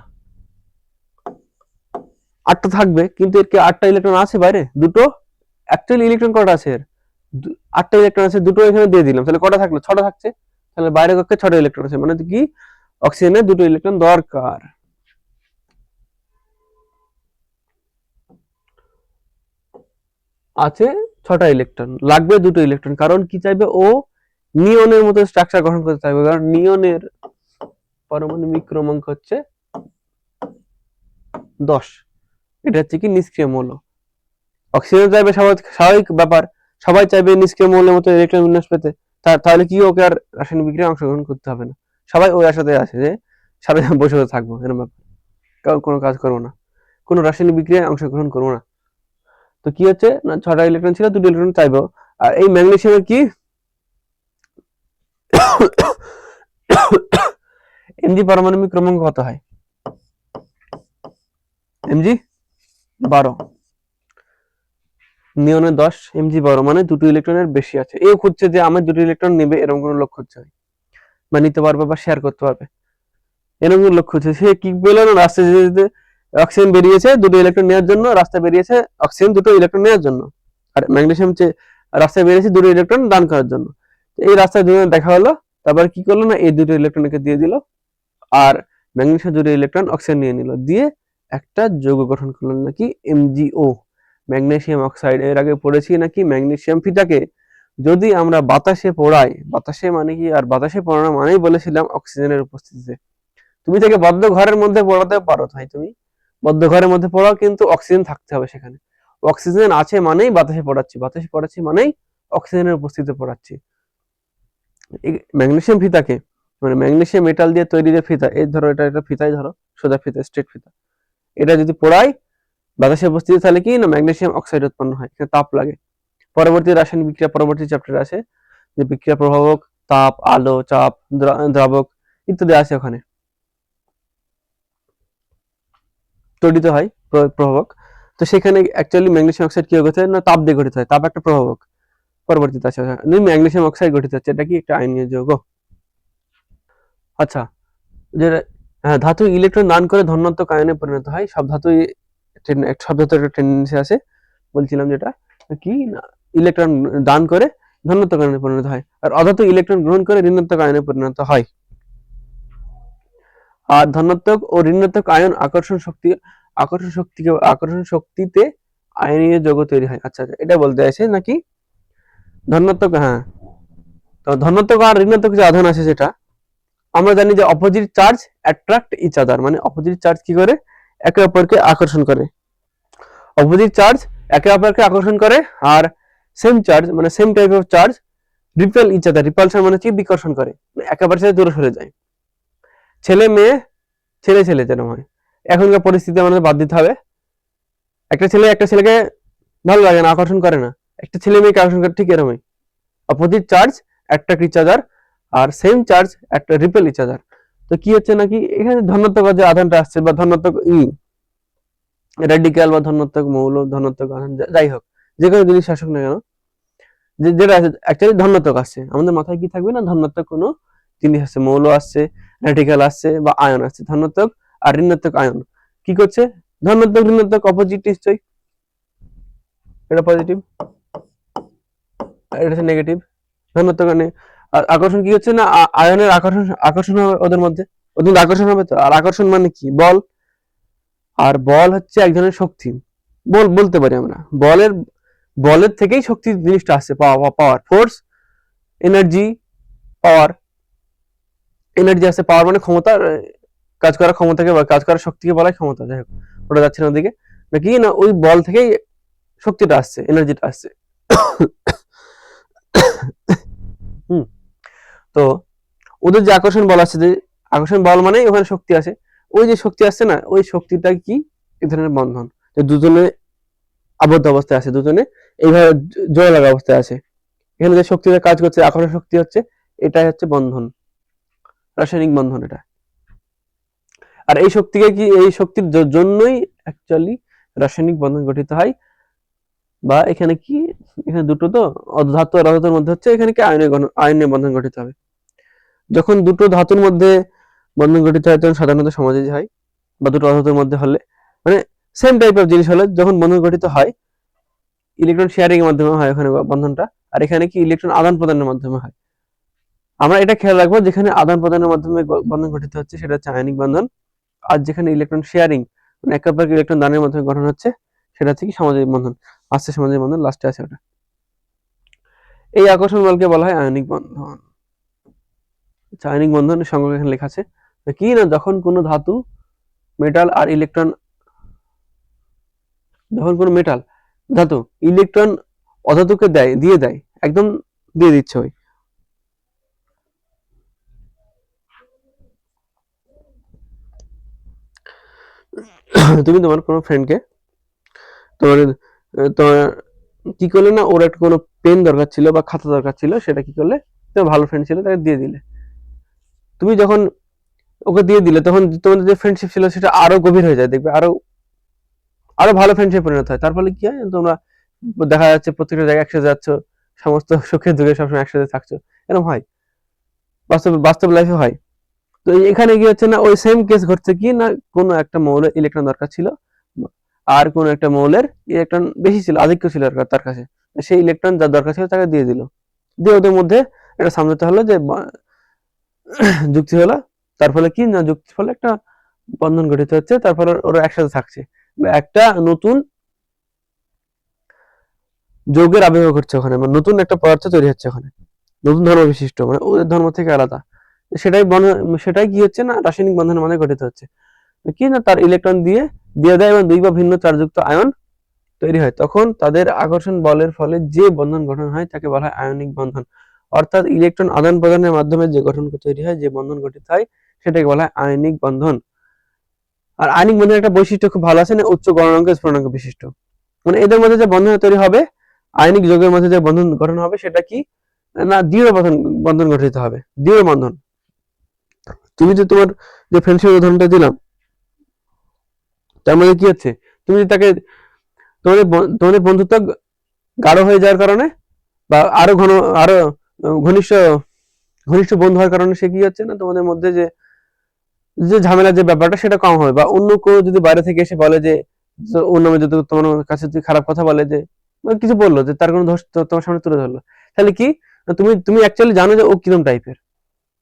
8টা থাকবে, কিন্তু এর কি 8টা ইলেকট্রন আছে বাইরে, দুটো। অ্যাকচুয়ালি ইলেকট্রন কটা আছে এর, 8টা ইলেকট্রন আছে, দুটো এখানে দিয়ে দিলাম, তাহলে কটা থাকলো, 6টা থাকছে। তাহলে বাইরে কক্ষে 6টা ইলেকট্রন আছে, মানে কি অক্সিজেনের দুটো ইলেকট্রন দরকার আছে, 6টা ইলেকট্রন লাগবে, দুটো ইলেকট্রন, কারণ কি চাইবে ও নিয়নের মতো স্ট্রাকচার গঠন করতে চাইবে, কারণ নিয়নের পারমাণবিক ক্রমাঙ্ক হচ্ছে 10, এটা হচ্ছে কি নিষ্ক্রিয় মৌল। অক্সিজেন চাইবে, স্বাভাবিক ব্যাপার, সবাই চাইবে নিষ্ক্রিয় মৌলের মতো ইলেকট্রন বিন্যাস পেতে, তাহলে কি ওকে আর রাসায়নিক বিক্রিয়ায় অংশগ্রহণ করতে হবে না, সবাই ওই আশাতে আছে যে সারা বসে থাকবো, এরকম ব্যাপার, কোনো কাজ করবো না, কোনো রাসায়নিক বিক্রিয়ায় অংশগ্রহণ করবো না। তো কি হচ্ছে না, 6টা ইলেকট্রন ছিল, 2টো ইলেকট্রন চাইবো। আর এই ম্যাগনেসিয়ামের কি এমজি পারমাণবিক ক্রমাঙ্ক কত হয়, এমজি 12, নিয়নের 10, এমজি 12, মানে দুটো ইলেকট্রনের বেশি আছে। এও খুঁজছে যে আমার দুটো ইলেকট্রন নেবে, এরকম কোনো লক্ষ্য হচ্ছে বা নিতে পারবে বা শেয়ার করতে পারবে, এরকম কোনো লক্ষ্য হচ্ছে। সে কি পেল না, রাস্তায় যেতে যেতে অক্সিজেন বেরিয়েছে দুটো ইলেকট্রন নেওয়ার জন্য, রাস্তায় বেরিয়েছে অক্সিজেন দুটো ইলেকট্রন নেওয়ার জন্য, আর ম্যাগনেসিয়াম রাস্তায় বেরিয়েছে দুটো ইলেকট্রন দান করার জন্য। এই রাস্তায় দুজনের দেখা হলো, তারপর কি করলো না, এই দুটো ইলেকট্রনকে দিয়ে দিল, আর ম্যাগনেসিয়াম দুটো ইলেকট্রন অক্সিজেন নিয়ে নিল, দিয়ে একটা যৌগ গঠন করলো নাকি MgO, ম্যাগনেসিয়াম অক্সাইড। এর আগে পড়েছি নাকি ম্যাগনেসিয়াম ফিতাকে যদি আমরা বাতাসে পোড়াই, বাতাসে মানে কি, আর বাতাসে পোড়ানো মানেই বলেছিলাম অক্সিজেনের উপস্থিতিতে। তুমি থেকে বদ্ধ ঘরের মধ্যে পড়াতে পারো, তাই তুমি বদ্ধ ঘরের মধ্যে পড়াও, কিন্তু অক্সিজেন থাকতে হবে সেখানে। অক্সিজেন আছে মানেই বাতাসে পড়াচ্ছি, বাতাসে পড়াচ্ছি মানেই অক্সিজেনের উপস্থিতিতে পড়াচ্ছি। ম্যাগনেসিয়াম ফিতাকে, মানে ম্যাগনেসিয়াম মেটাল দিয়ে তৈরি যে ফিতা, এই ধরো এটা একটা ফিতাই ধরো, সোজা ফিতা, স্ট্রেট ফিতা, এটা যদি পোড়াই বাতাসে উপস্থিতি, তাহলে কি না ম্যাগনেসিয়াম অক্সাইড উৎপন্ন হয়, তাপ লাগে। পরবর্তী রাসায়নিক বিক্রিয়া পরবর্তী চ্যাপ্টারে আছে, যে বিক্রিয়া প্রভাবক, তাপ, আলো, চাপ, দ্রাবক ইত্যাদি আছে ওখানে, তড়িত হয় প্রভাবক। তো সেখানে অ্যাকচুয়ালি ম্যাগনেসিয়াম অক্সাইড কি গঠিত হয় না, তাপ দিয়ে গঠিত হয়, তাপ একটা প্রভাবক। পরবর্তীতে আছে ম্যাগনেসিয়াম অক্সাইড গঠিত হচ্ছে, এটা কি একটা আয়নীয় যৌগ। আচ্ছা, যে ধাতু ইলেকট্রন দান করে ধনাত্মক আয়নে পরিণত হয়, সব ধাতুই সব ধাতুর একটা টেন্ডেন্সি আছে, বলছিলাম যেটা কি না, ইলেকট্রন দান করে ধনাত্মক আয়নে পরিণত হয়, আর অধাতু ইলেকট্রন গ্রহণ করে ঋণাত্মক আয়নে পরিণত হয়। আর ধনাত্মক ও ঋণাত্মক আয়ন আকর্ষণ শক্তিতে আয়নীয় যৌগ তৈরি হয়। আচ্ছা, এটা বলতে আছে নাকি ধনাত্মক, হ্যাঁ, তো ধনাত্মক আর ঋণাত্মক যে আধান আছে, সেটা আমরা জানি যে opposite charge attract each other, মানে অপোজিট চার্জ কি করে, একে অপরকে আকর্ষণ করে, অপোজিট চার্জ একে অপরকে আকর্ষণ করে, আর সেম চার্জ মানে same type of charge repel each other, repulsion মানে কি বিকর্ষণ করে, একেবারে সাথে দূরে সরে যায়। ছেলে মেয়ে, ছেলে ছেলে যেরকম হয়, এখনকার পরিস্থিতি আমাদের বাদ দিতে হবে, একটা ছেলে একটা ছেলেকে ভালো লাগে না, আকর্ষণ করে না, একটা ছেলে মেয়েকে আকর্ষণ করে, ঠিক এরকমই opposite charge attract each other, আর সেম চার্জ একটা রিপেল ইচ আদার। তো কি হচ্ছে নাকি এখানে ধনাত্মক যে আধানটা আসছে বা ধনাত্মক রেডিক্যাল বা ধনাত্মক মৌল ধনাত্মক আধান যাই হোক যে কোনো জিনিস আসুক না কেন, যেটা অ্যাকচুয়ালি ধনাত্মক আসছে, আমাদের মাথায় কি থাকবে না ধনাত্মক কোনো জিনিস আসছে, মৌল আসছে, রেডিক্যাল আসছে বা আয়ন আসছে, ধনাত্মক আর ঋণাত্মক আয়ন কি করছে, ধনাত্মক ঋণাত্মক অপোজিট নিশ্চয়ই, এটা পজিটিভ এটা হচ্ছে নেগেটিভ। ধনাত্মক আকর্ষণ কি হচ্ছে না আয়নের আকর্ষণ হবে ওদের মধ্যে, ওদের আকর্ষণ হবে তো। আর আকর্ষণ মানে কি, বল। আর বল হচ্ছে এক ধরনের শক্তি, বলতে পারি আমরা বলের থেকেই শক্তি জিনিসটা আসছে, পাওয়ার, ফোর্স, এনার্জি, পাওয়ার। এনার্জি আসছে, পাওয়ার মানে ক্ষমতা, কাজ করার ক্ষমতাকে বা কাজ করার শক্তিকে বলা হয় ক্ষমতা। যাই হোক ওটা যাচ্ছে না ওদিকে, নাকি না ওই বল থেকেই শক্তিটা আসছে, এনার্জিটা আসছে। তো ওদের যে আকর্ষণ বল আছে, যে আকর্ষণ বল মানে ওখানে শক্তি আছে, ওই যে শক্তি আসছে না ওই শক্তিটা কি এই ধরনের বন্ধন, যে দুজনে আবদ্ধ অবস্থায় আছে, দুজনে এইভাবে জোড়া লাগা অবস্থায় আছে, এখানে যে শক্তিটা কাজ করছে আকর্ষণ শক্তি হচ্ছে, এটাই হচ্ছে বন্ধন, রাসায়নিক বন্ধন এটা। আর এই শক্তিকে কি এই শক্তির জন্যই অ্যাকচুয়ালি রাসায়নিক বন্ধন গঠিত হয়। বা এখানে কি এখানে দুটো তো ধাতু আর অধাতুর মধ্যে হচ্ছে, এখানে কি আয়নীয় বন্ধন গঠিত হবে। যখন দুটো ধাতুর মধ্যে বন্ধন গঠিত হয় তখন সাধারণত সমাজে হয়, বা দুটো অধাতুর মধ্যে হলে মানে সেম টাইপ অফ জিনিস হলে যখন বন্ধন গঠিত হয় ইলেকট্রন শেয়ারিং এর মাধ্যমে হয় ওখানে বন্ধনটা, আর এখানে কি ইলেকট্রন আদান প্রদানের মাধ্যমে হয়। আমরা এটা খেয়াল রাখবো, যেখানে আদান প্রদানের মাধ্যমে বন্ধন গঠিত হচ্ছে সেটা হচ্ছে আয়নিক বন্ধন, আর যেখানে ইলেকট্রন শেয়ারিং মানে একে অপরকে ইলেকট্রন দানের মাধ্যমে গঠন হচ্ছে সেটা হচ্ছে কি সামাজিক বন্ধন, আসছে সামাজিক বন্ধন, লাস্টে আছে ওটা। এই আকর্ষণ বলকে বলা হয় আয়নিক বন্ধন। আয়নিক বন্ধনের সংজ্ঞা এখানে লেখা আছে কি না, যখন কোনো ধাতু মেটাল আর ইলেকট্রন, যখন কোনো মেটাল ধাতু ইলেকট্রন অধাতুকে দিয়ে দেয়, একদম দিয়ে দিচ্ছে ওই, তুমি তোমার কোনো ফ্রেন্ডকে তোমার তোমার কি করলে না, ওর একটা কোনো পেন দরকার ছিল বা খাতা দরকার ছিল, সেটা কি করলে তোমার ভালো ফ্রেন্ড ছিল তাকে দিয়ে দিলে। তুমি যখন ওকে দিয়ে দিলে তখন তোমাদের যে ফ্রেন্ডশিপ ছিল সেটা আরো গভীর হয়ে যায়, দেখবে আরো আরো ভালো ফ্রেন্ডশিপ পরিণত হয়। তার ফলে কি হয়, তোমরা দেখা যাচ্ছে প্রত্যেকটা জায়গায় একসাথে যাচ্ছ, সমস্ত সুখে দুঃখে সবসময় একসাথে থাকছো, এরকম হয়, বাস্তব লাইফে হয়। তো এখানে কি হচ্ছে না ওই সেম কেস ঘটছে কি না, কোনো একটা মৌলের ইলেকট্রন দরকার ছিল আর কোন একটা মৌলের ইলেকট্রন বেশি ছিল, আধিক্য ছিল তার কাছে, সেই ইলেকট্রন যার দরকার ছিল তাকে দিয়ে দিল, দিয়ে ওদের মধ্যে একটা সামঝোতা হলো, যে যুক্তি হলো, তার ফলে কি না যুক্তির ফলে একটা বন্ধন গঠিত হচ্ছে, তারপরে ওরা একসাথে থাকছে, একটা নতুন যৌগের আবির্ভাব ঘটছে ওখানে, মানে নতুন একটা পদার্থ তৈরি হচ্ছে ওখানে, নতুন ধর্ম বিশিষ্ট, মানে ওদের ধর্ম থেকে আলাদা, সেটাই কি হচ্ছে না রাসায়নিক বন্ধনের মানে গঠিত হচ্ছে কি না, তার ইলেকট্রন দিয়ে দেয় এবং দুই বা ভিন্ন চার্জযুক্ত আয়ন তৈরি হয়, তখন তাদের আকর্ষণ বলের ফলে যে বন্ধন গঠন হয় তাকে বলা হয় আয়নিক বন্ধন। অর্থাৎ ইলেকট্রন আদান প্রদানের মাধ্যমে যে গঠন তৈরি হয়, যে বন্ধন গঠিত হয় সেটাকে বলা হয় আয়নিক বন্ধন। আর আয়নিক বন্ধনের একটা বৈশিষ্ট্য খুব ভালো আছে না, উচ্চ গলনাঙ্ক স্ফুটনাঙ্ক বিশিষ্ট, মানে এদের মধ্যে যে বন্ধন তৈরি হবে, আয়নিক যৌগের মধ্যে যে বন্ধন গঠন হবে সেটা কি না দৃঢ় বন্ধন গঠিত হবে, দৃঢ় বন্ধন। তুমি যে তোমার যে ফ্রেন্ডশিপের উদাহরণটা দিলাম, তার মধ্যে কি হচ্ছে, তুমি তাকে তোমাদের বন্ধুত্ব গাঢ় হয়ে যাওয়ার কারণে বা আরো আরো ঘনিষ্ঠ ঘনিষ্ঠ বন্ধু হওয়ার কারণে সে কি হচ্ছে না তোমাদের মধ্যে যে যে ঝামেলার যে ব্যাপারটা সেটা কম হবে, বা অন্য কেউ যদি বাইরে থেকে এসে বলে যে ওর নামে যদি তোমার কাছে যদি খারাপ কথা বলে, যে কিছু বললো, যে তার কোনো দোষ তোমার সামনে তুলে ধরলো, তাহলে কি তুমি অ্যাকচুয়ালি জানো যে ও কিরম টাইপের,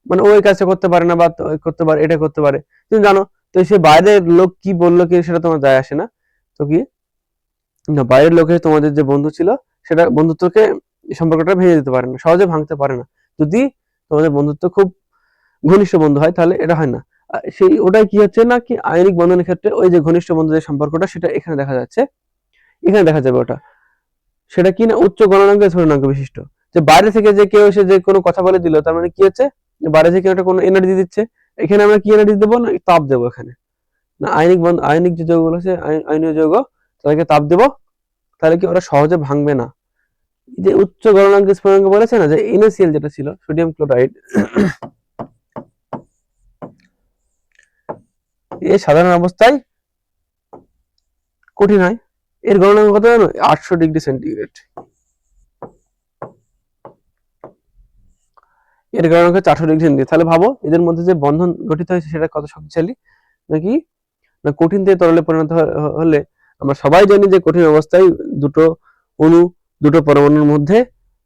মানে ও এই কাজটা করতে পারে না বা করতে পারে, এটা করতে পারে তুমি জানো। তো সে বাইরের লোক কি বললো কি সেটা তোমার যায় আসে না। তো কি না বাইরের লোকে তোমাদের যে বন্ধু ছিল সেটা বন্ধুত্বকে সম্পর্কটা ভেঙে দিতে পারে না, সহজে ভাঙতে পারে না, যদি তোমাদের বন্ধুত্ব খুব ঘনিষ্ঠ বন্ধু হয় তাহলে এটা হয় না। সেই ওটাই কি হচ্ছে না কি আয়নিক বন্ধনের ক্ষেত্রে ওই যে ঘনিষ্ঠ বন্ধুদের সম্পর্কটা সেটা এখানে দেখা যাচ্ছে, এখানে দেখা যাবে ওটা, সেটা কি না উচ্চ গণনাঙ্ক স্ফুটনাঙ্ক বিশিষ্ট, যে বাইরে থেকে যে কেউ এসে যে কোনো কথা বলে দিল, তার মানে কি হচ্ছে বাইরে থেকে একটা কোনো এনার্জি দিচ্ছে, এখানে আমরা কি এনার্জি দেবো না তাপ দেবো, এখানে না আয়নিক যে যৌগগুলো আছে আয়নীয় যৌগ তাদেরকে তাপ দেবো, তাহলে কি ওরা সহজে ভাঙবে না, যে উচ্চ গলনাঙ্ক স্ফুটনাঙ্ক বলেছে না, যে NaCl যেটা ছিল সোডিয়াম ক্লোরাইড, এ সাধারণ অবস্থায় কঠিন হয়। এর গলনাঙ্ক কত জানো? 800 ডিগ্রি সেন্টিগ্রেড। এর গলনাঙ্ক 400 ডিগ্রি সেন্টিগ্রেড। তাহলে ভাবো এদের মধ্যে যে বন্ধন গঠিত হয়েছে সেটা কত শক্তিশালী, নাকি না কঠিন থেকে তরলে পরিণত হলে আমরা সবাই জানি যে কঠিন অবস্থায় দুটো অণু, দুটো পরমাণুর মধ্যে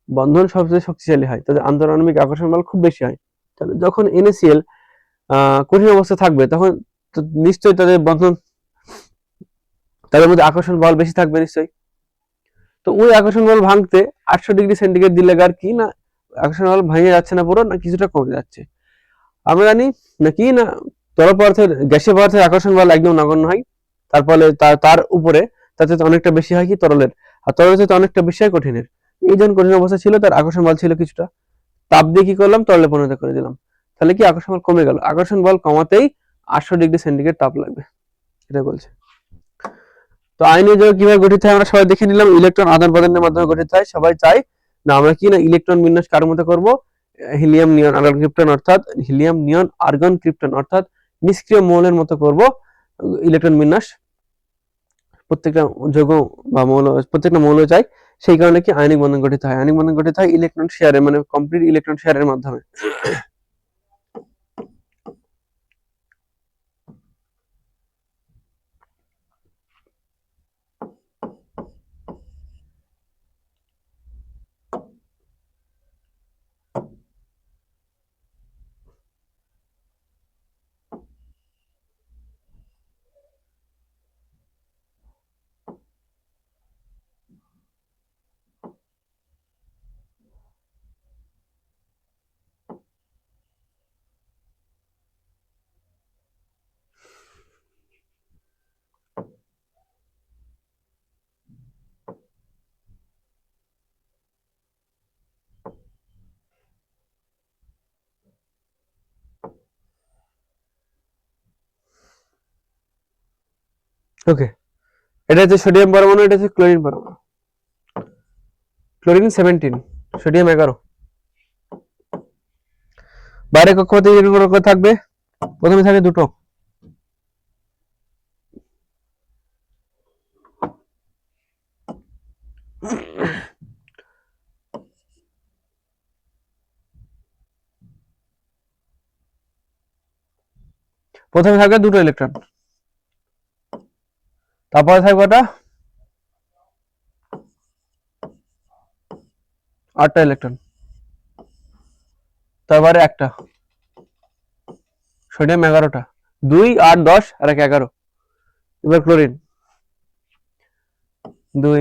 বন্ধন সবচেয়ে শক্তিশালী হয়, তাদের আন্তঃআণবিক আকর্ষণ বল খুব বেশি হয়। তাহলে যখন NaCl কঠিন অবস্থায় থাকবে তখন নিশ্চয়ই তাদের বন্ধন, তাদের মধ্যে আকর্ষণ বল বেশি থাকবে নিশ্চয়ই। তো ওই আকর্ষণ বল ভাঙতে 800 ডিগ্রি সেন্টিগ্রেড দিলে আর কি না আকর্ষণ বল ভেঙে যাচ্ছে না পুরো, না কিছুটা কমে যাচ্ছে। আমরা জানি নাকি না তরল পদার্থের, গ্যাসীয় পদার্থের আকর্ষণ বল একদম নগণ্য হয়, তারপরে তার উপরে তাতে অনেকটা বেশি হয় কি তরলের, আর তরলের চেয়ে অনেকটা বেশি হয় কঠিনের। এই যখন কঠিন অবস্থা ছিল তার আকর্ষণ বল ছিল কিছুটা, তাপ দিয়ে কি করলাম তরলে পরিণত করে দিলাম, তাহলে কি আকর্ষণ বল কমে গেল। আকর্ষণ বল কমাতেই 800 ডিগ্রি সেন্টিগ্রেড তাপ লাগবে, এটা বলছে। তো আয়নীয় যৌগ কিভাবে গঠিত হয় আমরা সবাই দেখে নিলাম, ইলেকট্রন আদান প্রদানের মাধ্যমে গঠিত হয়। সবাই চাই না আমরা কি না ইলেকট্রন বিন্যাস কার মতো করব, হিলিয়াম নিয়ন আর্গন ক্রিপ্টন, অর্থাৎ হিলিয়াম নিয়ন আর্গন ক্রিপ্টন অর্থাৎ নিষ্ক্রিয় মৌলের মতো করব ইলেকট্রন বিন্যাস। প্রত্যেকটা যৌগ বা মৌল, প্রত্যেকটা মৌল চাই, সেই কারণে কি আয়নিক বন্ধন গঠিত হয়। আয়নিক বন্ধন গঠিত হয় ইলেকট্রন শেয়ারে, মানে কমপ্লিট ইলেকট্রন শেয়ারের মাধ্যমে। ওকে, এটা হচ্ছে সোডিয়াম পরমাণু, এটা হচ্ছে ক্লোরিন পরমাণু। Chlorine 17, sodium 11। বাইরে কক্ষপথে থাকবে, প্রথমে থাকে দুটো, প্রথমে থাকবে দুটো ইলেকট্রন, তারপরে থাকবে ওটা 8টা ইলেকট্রন, তারপরে একটা, সোডিয়াম 11টা, 2 8 10 আর 1 11। এবার ক্লোরিন 2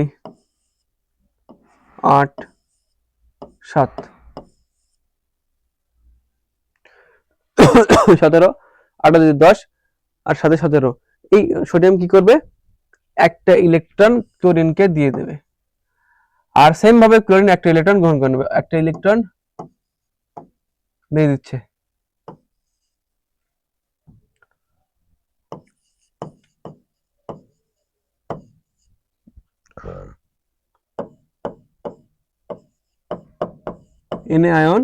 8 7 17, 8 10 আর 7 17। এই সোডিয়াম কি করবে, একটা ইলেকট্রন ক্লোরিনকে দিয়ে দেবে, আর সেম ভাবে ক্লোরিন একটা ইলেকট্রন গ্রহণ করে নেবে, একটা ইলেকট্রন দিয়ে দিচ্ছে। Na ion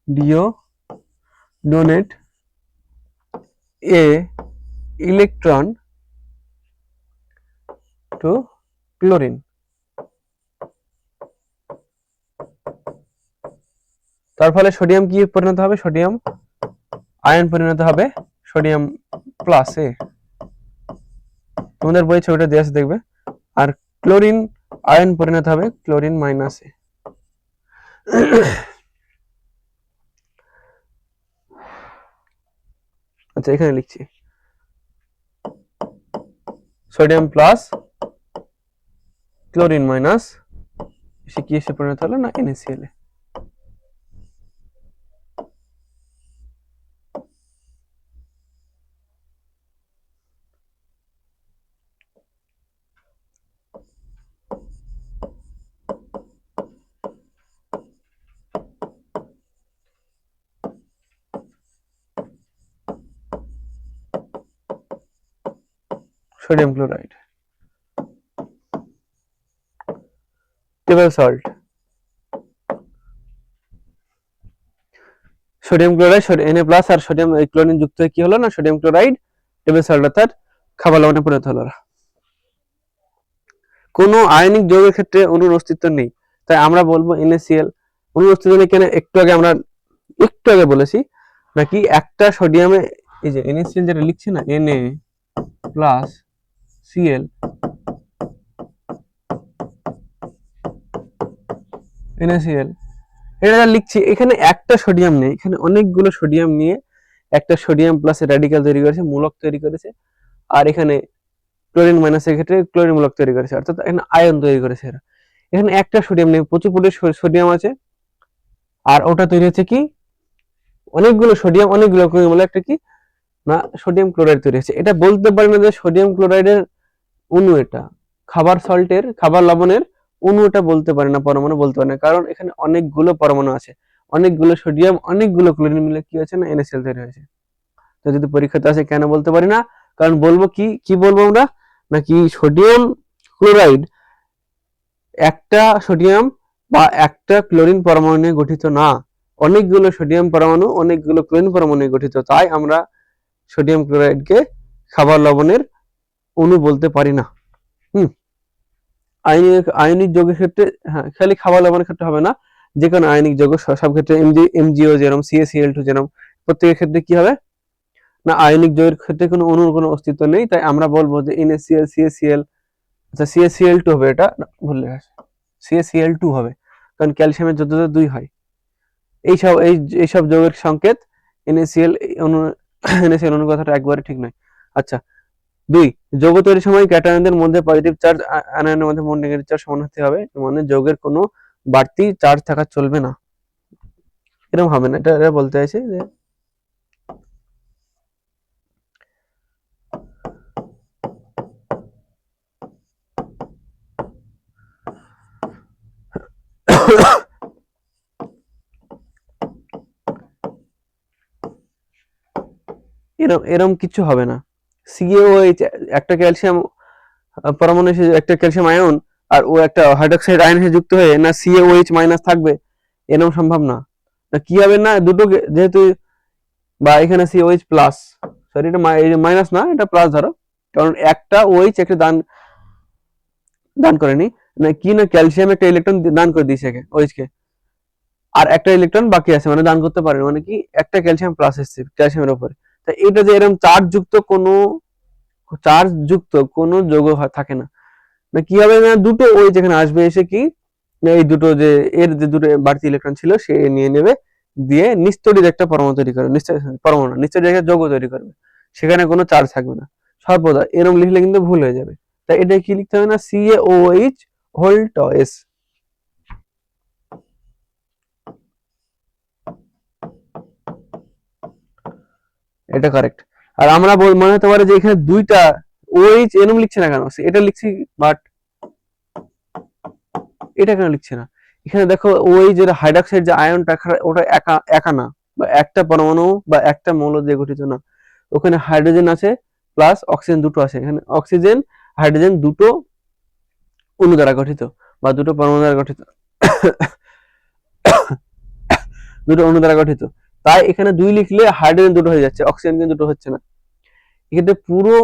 DO donate a electron to chlorine। তার ফলে সোডিয়াম কি পরিণত হবে, সোডিয়াম আয়ন পরিণত হবে সোডিয়াম প্লাস এ, তোমাদের বই ছবিটা দিয়ে আছে দেখবে। আর ক্লোরিন আয়ন পরিণত হবে ক্লোরিন মাইনাস এ। আচ্ছা এখানে লিখছি সোডিয়াম প্লাস ক্লোরিন মাইনাস, সে কি এসে পরিণত হলো না NaCl এ। Sodium chloride. Table salt, sodium chloride Na plus আর সোডিয়াম ক্লোরিন যুক্ত হয়ে কি হলো না সোডিয়াম ক্লোরাইড টেবল সল্ট অর্থাৎ খাবার লবণে পরিণত হলো। কোনো আয়নিক যৌগের ক্ষেত্রে অণুর অস্তিত্ব নেই, তাই আমরা বলবো NaCl। অণুর অস্তিত্ব নেই কেন একটু আগে বলেছি, নাকি একটা সোডিয়ামে এই যে NaCl যেটা লিখছি না Na প্লাস Cl, NaCl এটা লিখছি, এখানে একটা সোডিয়াম নেই, এখানে অনেকগুলো সোডিয়াম নিয়ে একটা সোডিয়াম প্লাস রাডিক্যাল তৈরি করেছে, মূলক তৈরি করেছে। আর এখানে ক্লোরিন মাইনাসের ক্ষেত্রে ক্লোরিন মূলক তৈরি করেছে, অর্থাৎ এখানে আয়ন তৈরি করেছে এরা। এখানে একটা সোডিয়াম নেই, প্রচুর সোডিয়াম আছে, আর ওটা তৈরি হচ্ছে কি অনেকগুলো সোডিয়াম অনেকগুলো ক্লোরিন মূলক একটা কি না সোডিয়াম ক্লোরাইড তৈরি হচ্ছে। এটা বলতে পারি না যে সোডিয়াম ক্লোরাইডের অণু, এটা খাবার লবণের অণু, এটা বলতে পারি না, পরমাণু বলতে পারি না, কারণ এখানে অনেকগুলো পরমাণু আছে, অনেকগুলো সোডিয়াম অনেকগুলো ক্লোরিন মিলে কি হয়েছে না NaCl তৈরি হয়েছে। তো যদি পরীক্ষাতে আসে কেন বলতে পারি না, কারণ বলবো কি বলবো আমরা, নাকি সোডিয়াম ক্লোরাইড একটা সোডিয়াম বা একটা ক্লোরিন পরমাণু নিয়ে গঠিত না, অনেকগুলো সোডিয়াম পরমাণু অনেকগুলো ক্লোরিন পরমাণু নিয়ে গঠিত, তাই আমরা সোডিয়াম ক্লোরাইডকে খাবার লবণের অণু বলতে পারি না। আয়নিক যৌগের ক্ষেত্রে, হ্যাঁ খালি খাবার লবণের ক্ষেত্রে হবে না, যে কোনো আয়নিক যৌগ সব ক্ষেত্রে MgO যেরকম CaCl2 যেরকম প্রত্যেকের ক্ষেত্রে কি হবে না আয়নিক যৌগের ক্ষেত্রে কোনো অণুর কোনো অস্তিত্ব নেই, তাই আমরা বলবো যে NaCl CaCl, আচ্ছা CaCl2 হবে, এটা ভুল লেখা আছে, CaCl2 হবে, কারণ ক্যালসিয়ামের যত 2 হয়। এইসব যৌগের সংকেত NaCl অণু কথাটা একবারে ঠিক নয়। আচ্ছা 2, যৌগ তৈরির সময় ক্যাটায়নদের মধ্যে পজিটিভ চার্জ আয়নের মধ্যে নেগেটিভ চার্জ সমান হতে হবে, মানে যৌগের কোনো বাড়তি চার্জ থাকা চলবে না, এরকম হবে না, এটা বলতে চাইছে যে এরকম কিছু হবে না। CaOH একটা ক্যালসিয়াম পরমাণু এসে একটা ক্যালসিয়াম আয়ন আর ও একটা হাইড্রোক্সাইড আয়ন এসে যুক্ত হয়ে না CaOH মাইনাস থাকবে, এরকম সম্ভব না। কি হবে না দুটো যেহেতু বা এখানে CaOH প্লাস, সরি এটা মাইনাস না এটা প্লাস ধরো, কারণ একটা OH একটা দান করেনি, না কি না ক্যালসিয়াম একটা ইলেকট্রন দান করে দিয়েছে OH কে, আর একটা ইলেকট্রন বাকি আছে, মানে দান করতে পারে, মানে কি একটা ক্যালসিয়াম প্লাস এসছে ক্যালসিয়ামের উপরে। তাই এটা যে এরকম চার্জ যুক্ত কোনো যৌগ থাকে না। কি হবে না দুটো ওই যেখানে আসবে এসে কি এই দুটো যে এর যে দুটো বাড়তি ইলেকট্রন ছিল সে নিয়ে নেবে, দিয়ে নিস্তড়িত একটা পরমাণু তৈরি করবে, নিস্তড়িত একটা যৌগ তৈরি করবে, সেখানে কোনো চার্জ থাকবে না সর্বদা। এরকম লিখলে কিন্তু ভুল হয়ে যাবে, তাই এটা কি লিখতে হবে না CaOH হোল্টস, এটা কারেক্ট। আর আমরা মনে হতে পারে যে এখানে দুইটা OH এরকম লিখছে না কেন, এটা লিখছি বাট এটা কেন লিখছে না, এখানে দেখো ওই যে হাইড্রোক্সাইড যে আয়নটা ওটা একা না, বা একটা পরমাণু বা একটা মৌল দিয়ে গঠিত না, ওখানে হাইড্রোজেন আছে প্লাস অক্সিজেন দুটো আছে, এখানে অক্সিজেন হাইড্রোজেন দুটো অণু দ্বারা গঠিত বা দুটো পরমাণু দ্বারা গঠিত দুটো অণু দ্বারা গঠিত, তাই এখানে 2 লিখলে হাইড্রোজেন দুটো হয়ে যাচ্ছে, অক্সিজেন কিন্তু দুটো হচ্ছে না, এক্ষেত্রে পুরো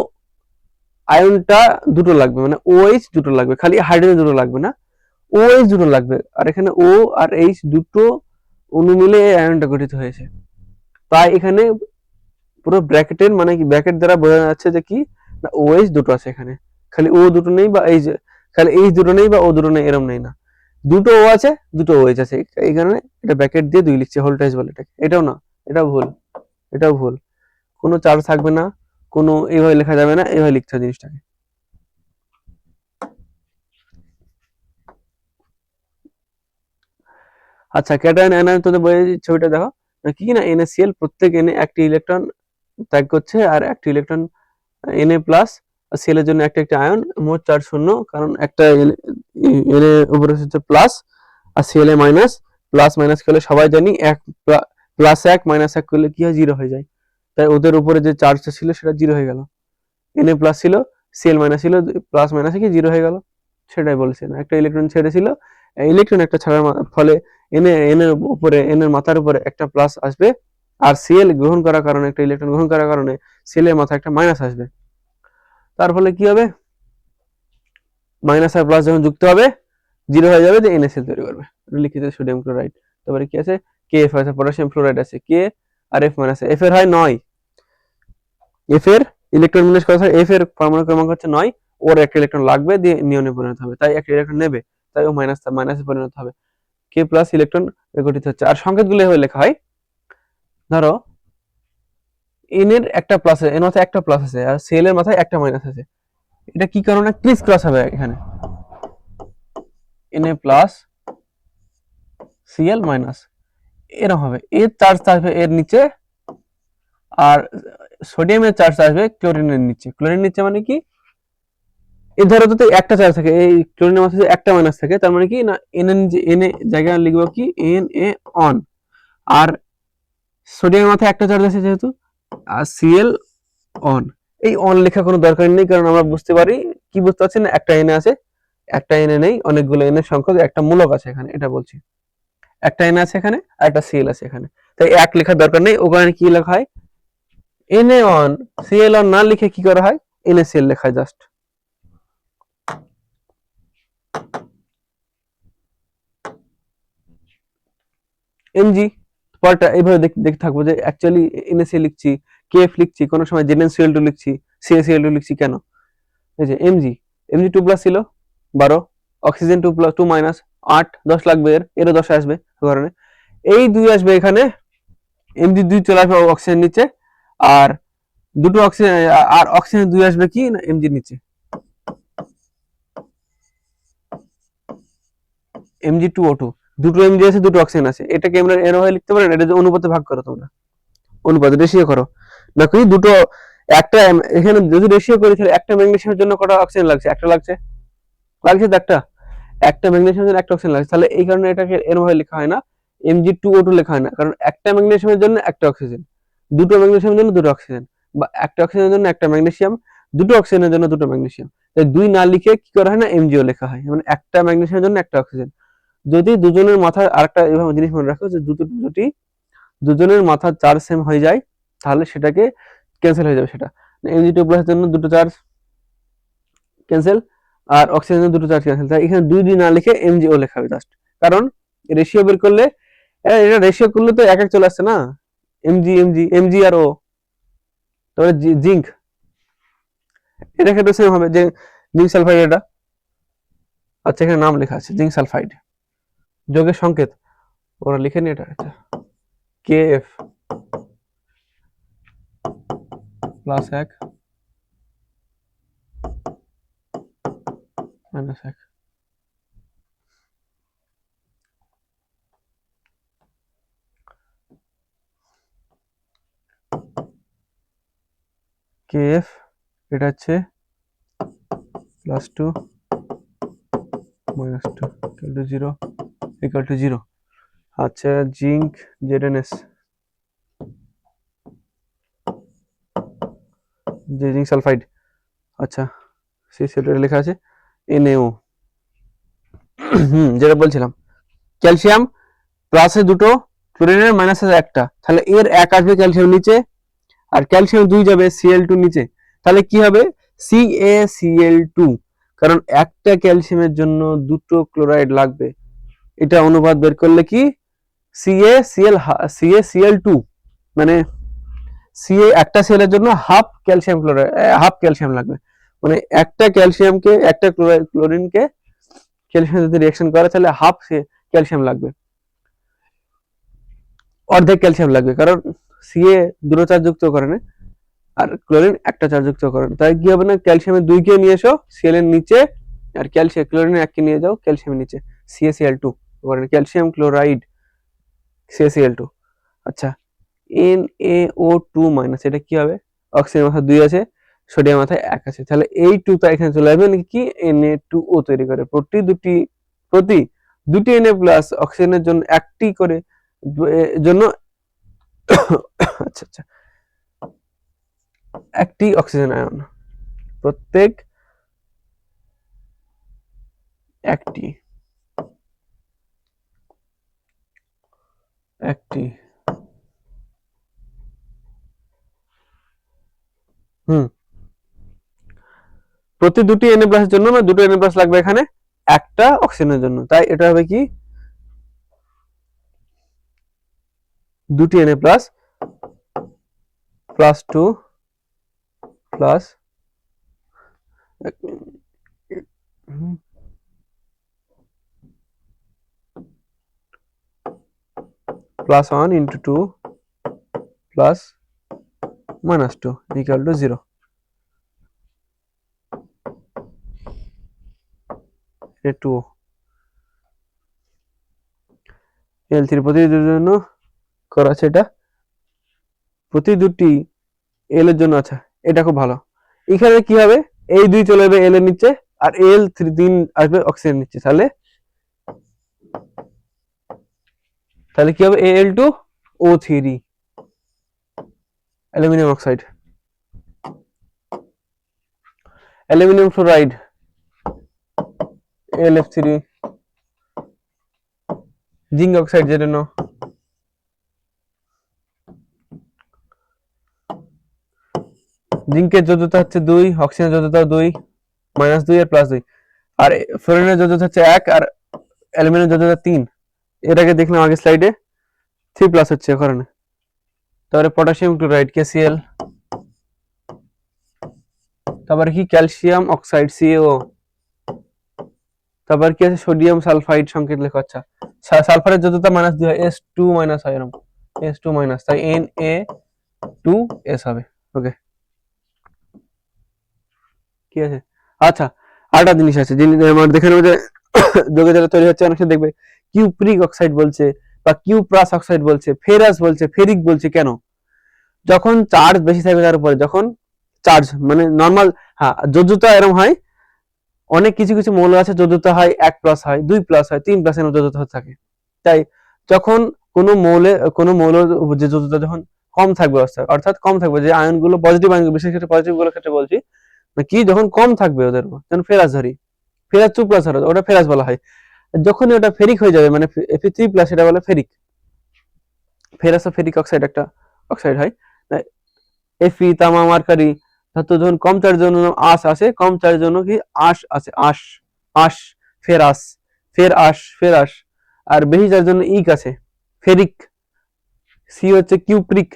আয়নটা দুটো লাগবে, মানে OH দুটো লাগবে, খালি হাইড্রোজেন দুটো লাগবে না, OH দুটো লাগবে, আর এখানে O আর H দুটো অণু মিলে এই আয়নটা গঠিত হয়েছে। তাই এখানে পুরো ব্র্যাকেটের মানে কি ব্র্যাকেট দ্বারা বোঝা যাচ্ছে যে কি না OH দুটো আছে, এখানে খালি O দুটো নেই, বা এই যে খালি H দুটো নেই বা O দুটো নেই এরকম নেই না, দুটো O আছে দুটো OH আছে, এই কারণে এটা ব্র্যাকেট দিয়ে 2 লিখছে, ভোল্টেজ বলে এটাকে। এটাও না, এটাও ভুল, কোনো চার্জ থাকবে না, কোনো এইভাবে লেখা যাবে না, এইভাবে লিখতে হবে জিনিসটাকে। আচ্ছা ক্যাটায়ন অ্যানায়ন তোদের বইয়ের ছবিটা দেখো, কি না NaCl প্রত্যেক Na একটি ইলেকট্রন ত্যাগ করছে, আর একটি ইলেকট্রন Na প্লাস আর Cl এর জন্য একটা একটা আয়ন, মোট চার্জ শূন্য, কারণ একটা Na উপরে হচ্ছে প্লাস আর Cl মাইনাস, প্লাস মাইনাস করলে সবাই জানি এক প্লাস 1 মাইনাস 1 করলে কি হয় 0 হয়ে যায়, তাই ওদের উপরে যে চার্জটা ছিল সেটা 0 হয়ে গেল, Na প্লাস ছিল Cl মাইনাস ছিল, প্লাস মাইনাসে কি 0 হয়ে গেল, সেটাই বলছে না, একটা ইলেকট্রন ছেড়েছিল ইলেকট্রন একটা ছাড়ার ফলে এন এর উপরে এন এর মাথার উপরে একটা প্লাস আসবে, আর সিএল গ্রহণ করার কারণে একটা ইলেকট্রন গ্রহণ করার কারণে সিএল এর মাথায় একটা মাইনাস আসবে। তার ফলে কি হবে, মাইনাস আর প্লাস যখন যুক্ত হবে জিরো হয়ে যাবে, যে NaCl তৈরি করবে। লিখিত সোডিয়াম ক্লোরাইড। তারপরে কি আছে, KF আছে, পটাশিয়াম ফ্লোরাইড আছে, K আর F মাইনাস। F এর হয় 9, F এর ইলেকট্রন বিন্যাস করা হয়, F এর পরমাণু ক্রমাঙ্ক হচ্ছে 9, ওর একটা ইলেকট্রন লাগবে দিয়ে নিয়নে পরিণত হবে, তাই একটা ইলেকট্রন নেবে, তাই ও মাইনাসে পরিণত হবে। K প্লাস ইলেকট্রন গঠিত হচ্ছে। আর সংকেতগুলো এভাবে লেখা হয়, ধরো N এর একটা প্লাস আছে, N মাথায় একটা প্লাস আছে আর Cl এর মাথায় একটা মাইনাস আছে, এটা কি কারণে ক্রিস ক্রস হবে এখানে, Na প্লাস Cl মাইনাস এরকম হবে। এর চার্জ আসবে এর নিচে, আর সোডিয়ামের চার্জ আসবে ক্লোরিনের নিচে। ক্লোরিনের নিচে মানে কি, এই ধরো যদি একটা চার্জ থাকে, এই ক্লোরিনের মাঝে একটা মাইনাস থাকে, তার মানে কি না এন এ জায়গায় লিখবো কি Na অন, আর সোডিয়ামের মাথায় একটা চার্জ আছে যেহেতু, আর Cl অন। এই অন লেখা কোনো দরকার নেই, কারণ আমরা বুঝতে পারি, কি বুঝতে পারছি না, একটা Na আছে, একটা Na নেই, অনেকগুলো Na সংখ্যক একটা মূলক আছে এখানে, এটা বলছি। একটা Na আছে এখানে আর একটা Cl আছে এখানে, তাই এক লেখার দরকার নেই। ওখানে কি লেখা হয়, Na অন Cl অন না লিখে কি করা হয়, NaCl লেখা হয় জাস্ট। Mg পরটা এইভাবে দেখতে থাকবো যে অ্যাকচুয়ালি NaCl লিখছি, KF লিখছি, কোনো সময় ZnCl2 লিখছি, CaCl2 লিখছি কেন, এই যে Mg 2 প্লাস ছিল 12, অক্সিজেন 2 প্লাস 2 মাইনাস 8, 10 লাগবে, এরও 10 আসবে কারণে এই 2 আসবে এখানে, Mg 2 চলে আসবে অক্সিজেন নিচে, আর দুটো অক্সিজেন, আর অক্সিজেন 2 আসবে কি না Mg নিচে, Mg2O2, দুটো Mg আছে, দুটো অক্সিজেন আছে, এটাকে আমরা এরভাবে লিখতে পারেন, এটা যে অনুপাতে ভাগ করো তোমরা, অনুপাতে রেশিও করো, নাকি দুটো, একটা এখানে যদি রেশিও করি তাহলে একটা ম্যাগনেসিয়ামের জন্য কটা অক্সিজেন লাগছে, একটা লাগছে, লাগছে তো একটা ম্যাগনেসিয়ামের জন্য একটা অক্সিজেন লাগছে, তাহলে এই কারণে এটাকে এরভাবে লেখা হয় না, Mg2O2 লেখা হয় না, কারণ একটা ম্যাগনেসিয়ামের জন্য একটা অক্সিজেন, দুটো ম্যাগনেসিয়ামের জন্য দুটো অক্সিজেন, বা একটা অক্সিজেনের জন্য একটা ম্যাগনেসিয়াম, দুটো অক্সিজেনের জন্য দুটো ম্যাগনেসিয়াম, তাই দুই না লিখে কি করা হয় না, MgO লেখা হয়, মানে একটা ম্যাগনেসিয়ামের জন্য একটা অক্সিজেন। যদি দুজনের মাথার আরেকটা এভাবে জিনিস মনে রাখো, যে দুজনের মাথার চার্জ সেম হয়ে যায় তাহলে সেটাকে ক্যান্সেল হয়ে যাবে, সেটা Mg2+ এর জন্য দুটো চার্জ ক্যান্সেল, আর অক্সিজেনের দুটো চার্জ ক্যান্সেল, তাই এখানে দুই না লিখে MgO লেখা হবে জাস্ট, কারণ রেশিও বের করলে, এটা রেশিও করলে তো এক এক চলে আসছে না, Mg আর O। তারপরে জিঙ্ক, এটা ক্ষেত্রে সেম হবে, যে জিঙ্ক সালফাইড, এটা আচ্ছা এখানে নাম লেখা আছে জিঙ্ক সালফাইড, যোগের সংকেত ওরা লিখে নি, এটা KF প্লাস 1 মাইনাস 1, KF এটা হচ্ছে plus 2 minus 2 equal to 0 equal to 0। আচ্ছা জিঙ্ক ZnS, যে জিঙ্ক সালফাইড, আচ্ছা সেটা লেখা আছে NaO। যেটা বলছিলাম, ক্যালসিয়াম প্লাসে দুটো, ক্লোরিনের মাইনাসে একটা, তাহলে এর এক আসবে ক্যালসিয়াম নিচে, আর ক্যালসিয়াম 2 যাবে Cl2 নিচে, তাহলে কি হবে CaCl2, কারণ একটা ক্যালসিয়ামের জন্য দুটো ক্লোরাইড লাগবে, এটা অনুপাত বের করলে কি CaCl2, মানে একটা সেলের জন্য half calcium chloride, half calcium লাগবে, মানে একটা ক্যালসিয়ামকে, একটা ক্লোরিনকে ক্যালসিয়াম যদি রিঅ্যাকশন করে তাহলে হাফ ক্যালসিয়াম লাগবে, অর্ধেক ক্যালসিয়াম লাগবে, কারণ Ca দুটো চার্জ যুক্ত করে না, আর ক্লোরিন একটা চার্জ যুক্ত করে, তাই কি হবে না, ক্যালসিয়ামের 2 কে নিয়ে এসো Cl এর নিচে, আর ক্লোরিনের 1 কে নিয়ে যাও ক্যালসিয়ামের নিচে, CaCl2 করেন, ক্যালসিয়াম ক্লোরাইড CaCl2। আচ্ছা NaO2 মাইনাস, এটা কি হবে, অক্সিজেন মাথায় 2 আছে, সোডিয়াম মাথায় 1 আছে, তাহলে এই 2 টা এখানে চলে আসবে, কি Na2O তৈরি করে, প্রতি দুটি Na প্লাস অক্সিজেনের জন্য একটি করে জন্য আচ্ছা আচ্ছা একটি অক্সিজেন আয়ন, প্রত্যেক একটি একটি হুম প্রতি দুটি Na প্লাসের জন্য মানে দুটো Na প্লাস লাগবে এখানে একটা অক্সিজেনের জন্য, তাই এটা হবে কি দুটি Na plus plus 2 plus plus 1 into 2 plus -2 equal to 0। এটা 2 L3 প্রতি দুটির জন্য করা আছে, এটা প্রতি দুটি এল এর জন্য। আচ্ছা এটা খুব ভালো। এখানে কি হবে এই দুই চলে যাবে এল এর নিচে আর তিন আসবে অক্সিজেন নিচে, তাহলে তাহলে কি হবে Al2O3 aluminium oxide, aluminium fluoride AlF3 zinc oxide যেটা ন জিঙ্কের যোজ্যতা হচ্ছে 2, অক্সিজেনের যোজ্যতা 2 -2 আর +2, আর ফ্লোরিনের যোজ্যতা হচ্ছে 1 আর অ্যালুমিনিয়ামের যোজ্যতা 3। এটাকে দেখলাম আগে স্লাইডে 3+ হচ্ছে কারণে। তারপরে পটাশিয়াম ক্লোরাইড KCl, তারপরে কি ক্যালসিয়াম অক্সাইড CaO, তারপর কি আছে সোডিয়াম সালফাইড সংকেত লেখা। আচ্ছা সালফারের যোজ্যতা -2 হয় S2- হয় এরকম S2-, তাই Na2S হবে। ওকে কি আছে। আচ্ছা আরেকটা জিনিস আছে আমার দেখে নেবো যে যোগে যারা তৈরি হচ্ছে অনেক সময় দেখবে কিউপ্রিক অক্সাইড বলছে বা কিউপ্রাস অক্সাইড বলছে, ফেরাস বলছে, ফেরিক বলছে, কেন? যখন চার্জ বেশি থাকবে তার উপরে, যখন চার্জ মানে নর্মাল, হ্যাঁ যোজ্যতা এরকম হয়, অনেক কিছু কিছু মৌল আছে যোজ্যতা হয় 1+ হয়, 2+ হয়, 3+ এর যোজ্যতা থাকে। তাই যখন কোনো মৌলের যে যোজ্যতা যখন কম থাকবে অর্থাৎ কম থাকবে, যে আয়নগুলো পজিটিভ আয়নগুলো, বিশেষ করে পজিটিভ গুলোর ক্ষেত্রে বলছি, কি যখন কম থাকবে ওদের উপর, যেমন ফেরাস ধরি, ফেরাস 2+ ধরো, ওটা ফেরাস বলা হয়। যখনই ওটা ফেরিক হয়ে যাবে মানে Fe3+, এটা বলে ফেরিক। ফেরাস ও ফেরিক অক্সাইড একটা অক্সাইড হয়। Fe তামা মার্কারি ধাতু যখন কম চার্জের জন্য আশ আসে, কম চার্জের জন্য কি আশ আছে, আশ আশ ফেরাস ফেরাস, আর বেশি চার্জের জন্য ইক আছে ফেরিক। সি হচ্ছে কিউপ্রিক,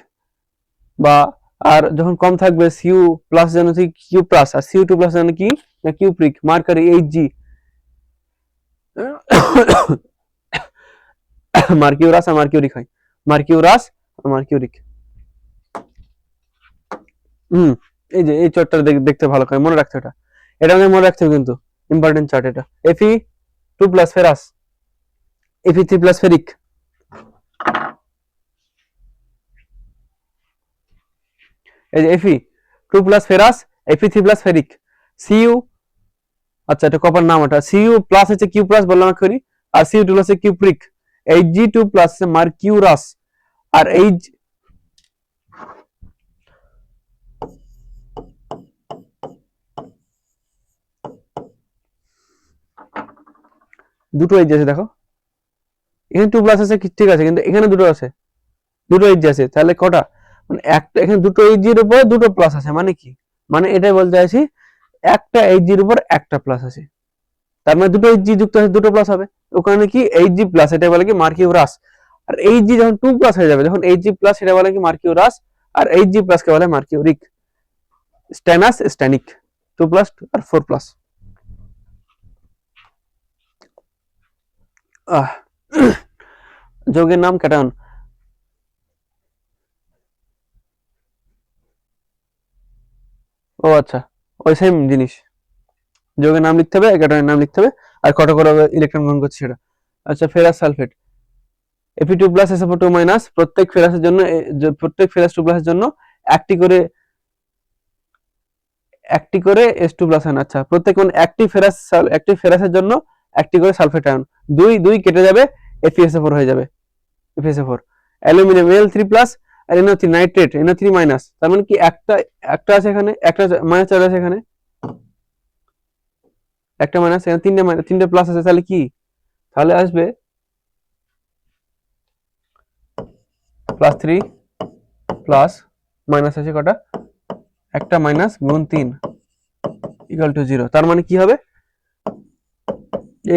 বা আর যখন কম থাকবে Cu+ যেন কিউপ্রাস, আর Cu2+ যেন কি না কিউপ্রিক। মার্কারি Hg, মার্কিউরাস আর মার্কিউরিক হয়, মার্কিউরাস আর মার্কিউরিক। এই যে এই চার্টটা দেখতে ভালো করে মনে রাখতে, এটা আমি মনে রাখতে হবে কিন্তু ইম্পর্টেন্ট চার্ট এটা। Fe2+ ফেরাস, Fe3+ ফেরিক, এই যে Fe2+ ferrous, Fe3+ ferric, Cu, আচ্ছা এটা কপার নাম, ওটা Cu+ হচ্ছে কিউ প্লাস বললাম এক্ষুনি, আর Cu2 হচ্ছে কিউপ্রিক, Hg2+ হচ্ছে মার্কিউরাস, আর দুটো Hg আছে দেখো, এখানে 2+ আছে ঠিক আছে, কিন্তু এখানে দুটো আছে, দুটো Hg আছে, তাহলে কটা মানে একটা, এখানে দুটো Hg এর উপর দুটো প্লাস আছে, মানে কি, মানে এটাই বলতে চাইছি একটা Hg এর উপর একটা প্লাস আছে, তার মানে দুটো Hg যুক্ত আছে দুটো প্লাস হবে, ওখানে কি Hg+, এটা বলে কি মার্কিউরাস। আর Hg যখন 2+ হয়ে যাবে, যখন Hg+, এটা বলে কি মার্কিউরাস, আর Hg+ কে বলে মার্কিউরিক, স্টেনাস স্টেনিক, 2+ আর 4+। যৌগের নাম ক্যাটায়ন। ও আচ্ছা, ওই সেম জিনিস, যৌগের নাম লিখতে হবে, ক্যাটায়নের নাম লিখতে হবে, আর কত করে ইলেকট্রন গ্রহণ করছে সেটা। আচ্ছা ফেরাস সালফেট, Fe2+ SO4 প্রত্যেক ফেরাসের জন্য, প্রত্যেক ফেরাস 2+ এর জন্য একটি করে S2+ আয়ন। আচ্ছা প্রত্যেক মানে একটি ফেরাসের জন্য একটি করে সালফেট আয়ন, দুই দুই কেটে যাবে, FeSO4 হয়ে যাবে, FeSO4। অ্যালুমিনিয়াম Al3+, আর NO3 নাইট্রেট, NO3-, তার মানে কি একটা একটা আছে এখানে, একটা মাইনাস চার্জ আছে এখানে, একটা মাইনাস, এখানে তিনটে প্লাস আছে, তাহলে কি, তাহলে আসবে +3 প্লাস মাইনাস আছে কটা, একটা মাইনাস গুণ 3 ইকুয়াল টু 0। তার মানে কি হবে,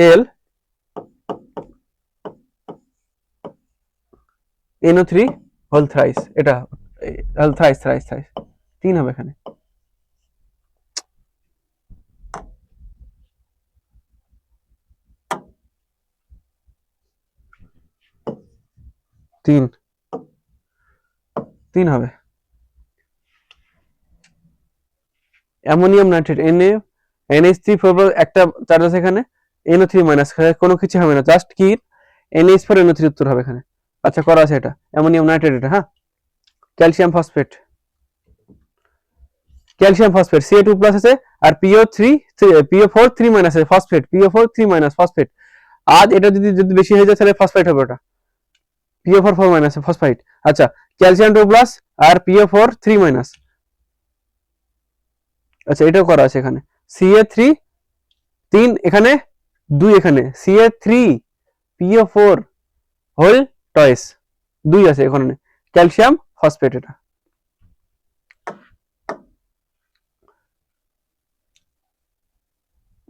Al NO3 হোল থ্রাইস, এটা থ্রাইস 3 হবে এখানে। তিন হবে। অ্যামোনিয়াম নাইট্রেট NH3 একটা চার্জ আছে এখানে, NO3 মাইনাস, কোনো কিছু হবে না, জাস্ট কি NH4 NO3 উত্তর হবে এখানে। আচ্ছা করা আছে এটা অ্যামোনিয়াম নাইট্রেট, এটা হ্যাঁ। ক্যালসিয়াম ফসফেট Ca2 প্লাস আছে, আর PO4 3 মাইনাস আছে, ফসফেট PO4 3 মাইনাস ফসফেট। আজ এটা যদি বেশি হয়ে যায় তাহলে ফসফাইট হবে, ওটা PO4 4 মাইনাস ফসফাইট। আচ্ছা ক্যালসিয়াম 2 প্লাস আর PO4 3 মাইনাস, আচ্ছা এটাও করা আছে এখানে। Ca3 3 এখানে 2 এখানে, Ca3 PO4 হোল টয়েস 2 আছে এখানে, ক্যালসিয়াম ফসফেট। এটা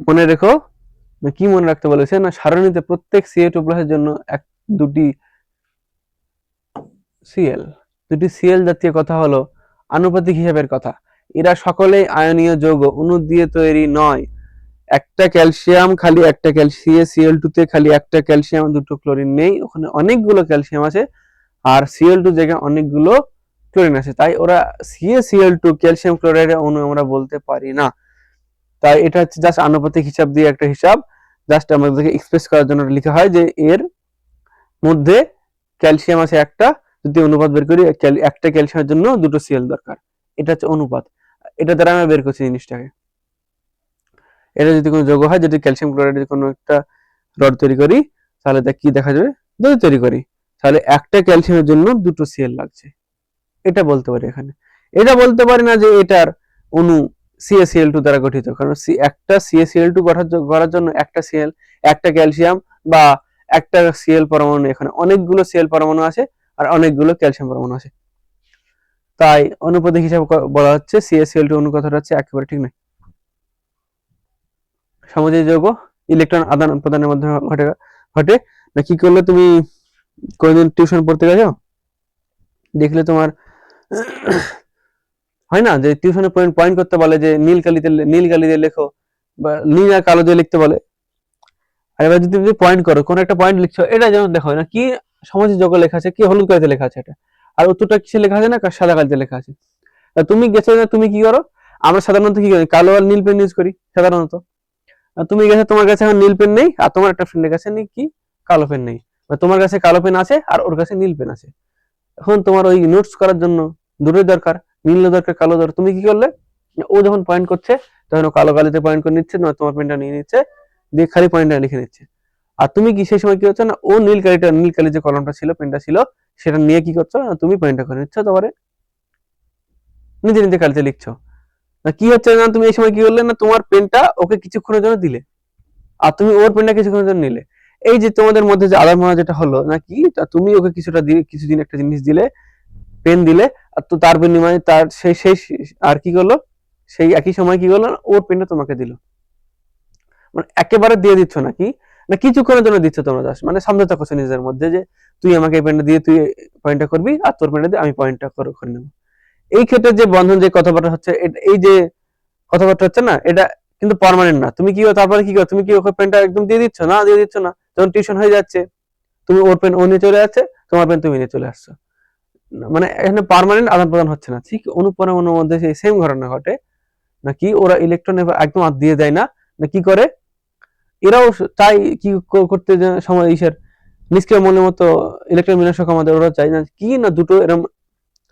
মনে রেখো, কি মনে রাখতে বলেছে না, সারণীতে প্রত্যেক Ca2 প্লাসের জন্য দুটি Cl জাতীয় কথা হলো আনুপাতিক হিসাবের কথা। এরা সকলেই আয়নীয় যৌগ, অণু দিয়ে তৈরি নয়। একটা ক্যালসিয়াম খালি একটা CaCl2 তে খালি একটা ক্যালসিয়াম, দুটো ক্লোরিন নেই, ওখানে অনেকগুলো ক্যালসিয়াম আছে, আর Cl2 জায়গায় অনেকগুলো ক্লোরিন আছে, তাই ওরা CaCl2 ক্যালসিয়াম ক্লোরাইডের অণু আমরা বলতে পারি না। তাই এটা হচ্ছে জাস্ট আনুপাতিক হিসাব দিয়ে একটা হিসাব, জাস্ট আমাদেরকে এক্সপ্রেস করার জন্য লেখা হয় যে এর মধ্যে ক্যালসিয়াম আছে একটা, যদি অনুপাত বের করি একটা ক্যালসিয়ামের জন্য দুটো Cl দরকার, এটা হচ্ছে অনুপাত। এটা দ্বারা আমরা বের করছি জিনিসটাকে। এটা যদি কোনো যৌগ হয়, যদি ক্যালসিয়াম ক্লোরাইডের কোনো একটা রড তৈরি করি, তাহলে তা কি দেখা যাবে, যদি তৈরি করি তাহলে একটা ক্যালসিয়ামের জন্য দুটো Cl লাগছে, এটা বলতে পারি এখানে। এটা বলতে পারি না যে এটার অণু CaCl2 দ্বারা গঠিত, কারণ একটা CaCl2 করার জন্য একটা Cl, একটা ক্যালসিয়াম বা একটা Cl পরমাণু, এখানে অনেকগুলো Cl পরমাণু আছে আর অনেকগুলো ক্যালসিয়াম পরমাণু আছে, তাই অনুপাতিক হিসাবে বলা হচ্ছে CaCl2 অণু কথাটা হচ্ছে একেবারে ঠিক নয়। সমযোজী যৌগ ইলেকট্রন আদান প্রদানের মাধ্যমে ঘটে না। কি করলে তুমি কোনদিন টিউশন পড়তে গেছো, দেখলে তোমার হয় না যে টিউশনে পয়েন্ট করতে বলে যে নীল কালি দিয়ে লেখো, বা নীল আর কালো দিয়ে লিখতে বলে। আর এবার যদি তুমি পয়েন্ট করো, কোন একটা পয়েন্ট লিখছো, এটা যেমন দেখো না কি সমযোজী যৌগ লেখা আছে, কি হলুদ কালিতে লেখা আছে এটা, আর উত্তরটা কিসে লেখা আছে না সাদা কালিতে লেখা আছে। তুমি গেছো না, তুমি কি করো, আমরা সাধারণত কি করি, কালো আর নীল পেন ইউজ করি সাধারণত। তুমি গেছো, তোমার কাছে এখন নীল পেন নেই, আর তোমার একটা ফ্রেন্ডের কাছে নেই কি কালো পেন নেই, তোমার কাছে কালো পেন আছে আর ওর কাছে নীল পেন আছে। এখন তোমার ওই নোটস করার জন্য দুটোই দরকার, নীল দরকার কালো দরকার। তুমি কি করলে, ও যখন পয়েন্ট করছে তখন ও কালো কালিতে পয়েন্ট করে নিচ্ছে, না তোমার পেনটা নিয়ে নিচ্ছে, দিয়ে খালি পয়েন্টটা লিখে নিচ্ছে। আর তুমি কি সেই সময় কি হচ্ছে না, ও নীল কালি যে কলমটা ছিল, পেনটা ছিল, সেটা নিয়ে কি করছো না, তুমি পয়েন্টটা করে নিচ্ছ, তারপরে নিজে নিজে কালিতে লিখছো। না কি হচ্ছে না, তুমি এই সময় কি করলে না, তোমার পেনটা ওকে কিছুক্ষণের জন্য দিলে, আর তুমি ওর পেনটা কিছুক্ষণের জন্য নিলে। এই যে তোমাদের মধ্যে যে আদান প্রদান যেটা হলো নাকি, তুমি ওকে কিছুদিন একটা জিনিস দিলে, পেন দিলে, আর তো তার বিনিময়ে তার সেই আর কি করলো, সেই একই সময় কি করলো, ওর পেনটা তোমাকে দিল। মানে একেবারে দিয়ে দিচ্ছ নাকি, না কিছুক্ষণের জন্য দিচ্ছ তোমরা, জাস্ট মানে সমঝোতা করছো নিজেদের মধ্যে যে তুই আমাকে এই পেনটা দিয়ে তুই পয়েন্টটা করবি, আর তোর পেনটা দিয়ে আমি পয়েন্টটা করে নেবো। এই ক্ষেত্রে যে বন্ধন, যে কথাবার্তা হচ্ছে, এই যে কথাবার্তা হচ্ছে না, এটা কিন্তু পার্মানেন্ট না। তুমি কি তারপরে কি করো, তুমি কি ওকে পেনটা একদম দিয়ে দিচ্ছ না, দিয়ে দিচ্ছ না, যখন টিউশন হয়ে যাচ্ছে, তুমি ওর পেন ও নিয়ে চলে যাচ্ছে, তোমার পেন তুমি নিয়ে চলে আসছো, মানে এখানে পার্মানেন্ট আদান প্রদান হচ্ছে না। ঠিক অনুপরমাণুর মধ্যে সেই সেম ঘটনা ঘটে নাকি, ওরা ইলেকট্রন একদম দিয়ে দেয় না, না কি করে, এরাও চাই কি করতে সময় নিষ্ক্রিয় মৌলের মতো ইলেকট্রন বিন্যাসক আমাদের, ওরা চাই না কি না দুটো এরকম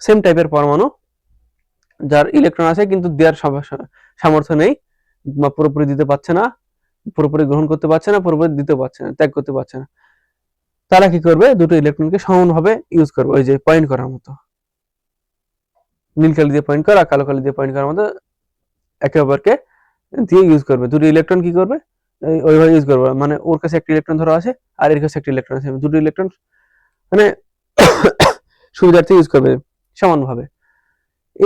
সেম টাইপের পরমাণু, যার ইলেকট্রন আছে কিন্তু দেওয়ার সামর্থ্য নেই, বা পুরোপুরি দিতে পারছে না, পুরোপুরি গ্রহণ করতে পারছে না, পুরোপুরি দিতে পারছে না, ত্যাগ করতে পারছে না। তারা কি করবে, দুটো ইলেকট্রনকে সমানভাবে ইউজ করবে, ওই যে পয়েন্ট করার মতো, নীল কালি দিয়ে পয়েন্ট করা, কালো কালি দিয়ে পয়েন্ট করার মতো একে অপরকে দিয়ে ইউজ করবে। দুটো ইলেকট্রন কি করবে, ওইভাবে ইউজ করবে, মানে ওর কাছে একটা ইলেকট্রন ধরা আছে আর এর কাছে একটা ইলেকট্রন আছে, দুটো ইলেকট্রন মানে সুবিধার্থে ইউজ করবে সমানভাবে।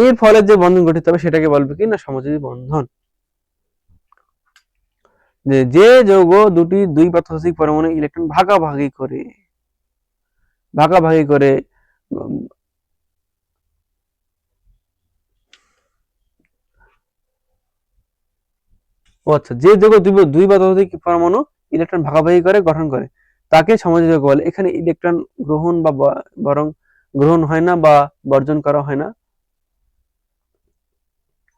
এর ফলে যে বন্ধন গঠিত হবে সেটাকে বলবে কি না সমযোজী বন্ধন। যে যৌগ দুটি দুই বা ততোধিক পরমাণু ইলেকট্রন ভাগাভাগি করে আচ্ছা, যে যৌগ দুই বা ততোধিক পরমাণু ইলেকট্রন ভাগাভাগি করে গঠন করে তাকে সমযোজী যৌগ বলে। এখানে ইলেকট্রন গ্রহণ বা বরং গ্রহণ হয় না বা বর্জন করা হয় না,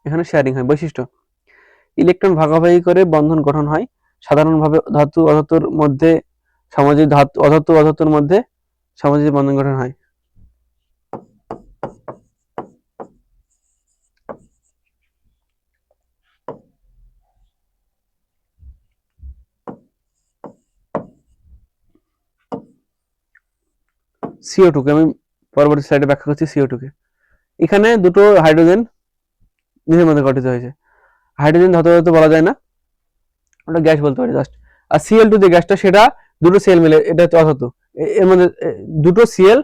এখানে শেয়ারিং হয়। বৈশিষ্ট্য: ইলেকট্রন ভাগাভাগি করে বন্ধন গঠন হয়। সাধারণভাবে ধাতু অধাতুর মধ্যে সমযোজী অধাতুর মধ্যে সমযোজী বন্ধন গঠন হয়। CO2 কে আমি পরবর্তী স্লাইডে ব্যাখ্যা করছি। CO2 কে এখানে দুটো হাইড্রোজেন নিজের মধ্যে গঠিত হয়েছে। হাইড্রোজেন ধাতু বলা যায় না, ওটা গ্যাস বলতে পারি জাস্ট। আর Cl2 যে গ্যাসটা সেটা দুটো সেল মিলে, এটা হচ্ছে অধাতু। এর মধ্যে দুটো Cl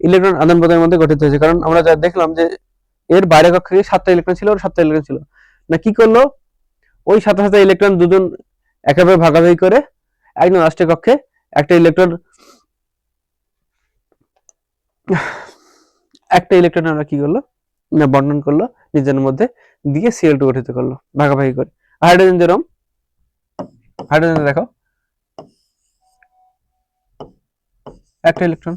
ইলেকট্রন আদান প্রদানের মধ্যে গঠিত হয়েছে। কারণ আমরা যা দেখলাম যে এর বাইরে কক্ষে 7টা ইলেকট্রন ছিল, ওর 7টা ইলেকট্রন ছিল না, কি করলো ওই 7টা ইলেকট্রন দুজন একেবারে ভাগাভাগি করে একদম লাস্টের কক্ষে একটা ইলেকট্রন আমরা কি করলো না বন্টন করলো নিজের মধ্যে, দিয়ে Cl2 গঠিত করলো ভাগাভাগি করে। হাইড্রোজেন যেরকম, হাইড্রোজেন দেখো একটা ইলেকট্রন,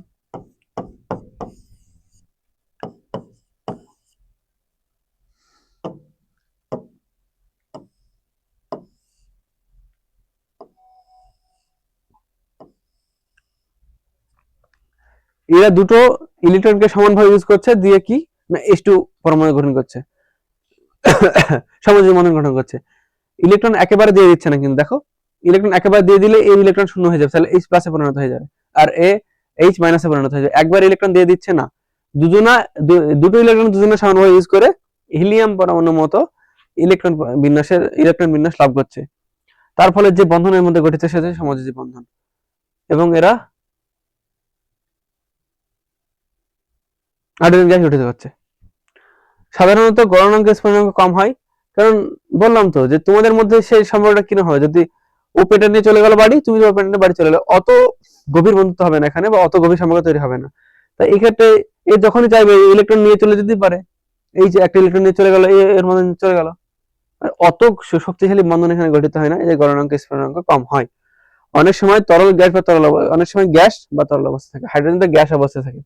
এরা দুটো ইলেকট্রনকে সমানভাবে ইউজ করছে, দিয়ে কি না H2 পরমাণু গঠন করছে, সমযোজী বন্ধন গঠন করছে। ইলেকট্রন একেবারে দিয়ে দিচ্ছে না, কিন্তু দেখো ইলেকট্রন একেবারে দিয়ে দিলে এই ইলেকট্রন শূন্য হয়ে যাবে, তাহলে H প্লাসে পরিণত হয়ে যাবে, আর H মাইনাসে পরিণত হয়ে যাবে। একবার ইলেকট্রন দিয়ে দিচ্ছে না, দুটো ইলেকট্রন দুজনে সমানভাবে ইউজ করে হিলিয়াম পরমাণুর মতো ইলেকট্রন বিন্যাস লাভ করছে। তার ফলে যে বন্ধনের মধ্যে গঠিত সেটা সমযোজী বন্ধন, এবং এরা হাইড্রোজেন গ্যাস গঠিত হচ্ছে। সাধারণত গলনাঙ্ক স্ফুটনাঙ্ক কম হয়, কারণ বললাম তো যে তোমাদের মধ্যে সেই সম্পর্কটা কিনা হয়, যদি ও প্যাটার্ন নিয়ে চলে গেল বাড়ি, তুমি তোমার প্যাটার্নে বাড়ি চলে গেলে, অত গভীর বন্ধুত্ব হবে না এখানে, বা অত গভীর সম্পর্ক তৈরি হবে না। তাই এই ক্ষেত্রে এ যখনই চাইবে ইলেকট্রন নিয়ে চলে যেতে পারে, এই যে একটা ইলেকট্রন নিয়ে চলে গেল, এর মধ্যে চলে গেল, অত শক্তিশালী বন্ধন এখানে গঠিত হয় না, এই যে গলনাঙ্ক স্ফুটনাঙ্ক কম হয়। অনেক সময় তরল গ্যাস বা তরল অনেক সময় গ্যাস বা তরল অবস্থা থাকে, হাইড্রোজেন তো গ্যাস অবস্থায় থাকে।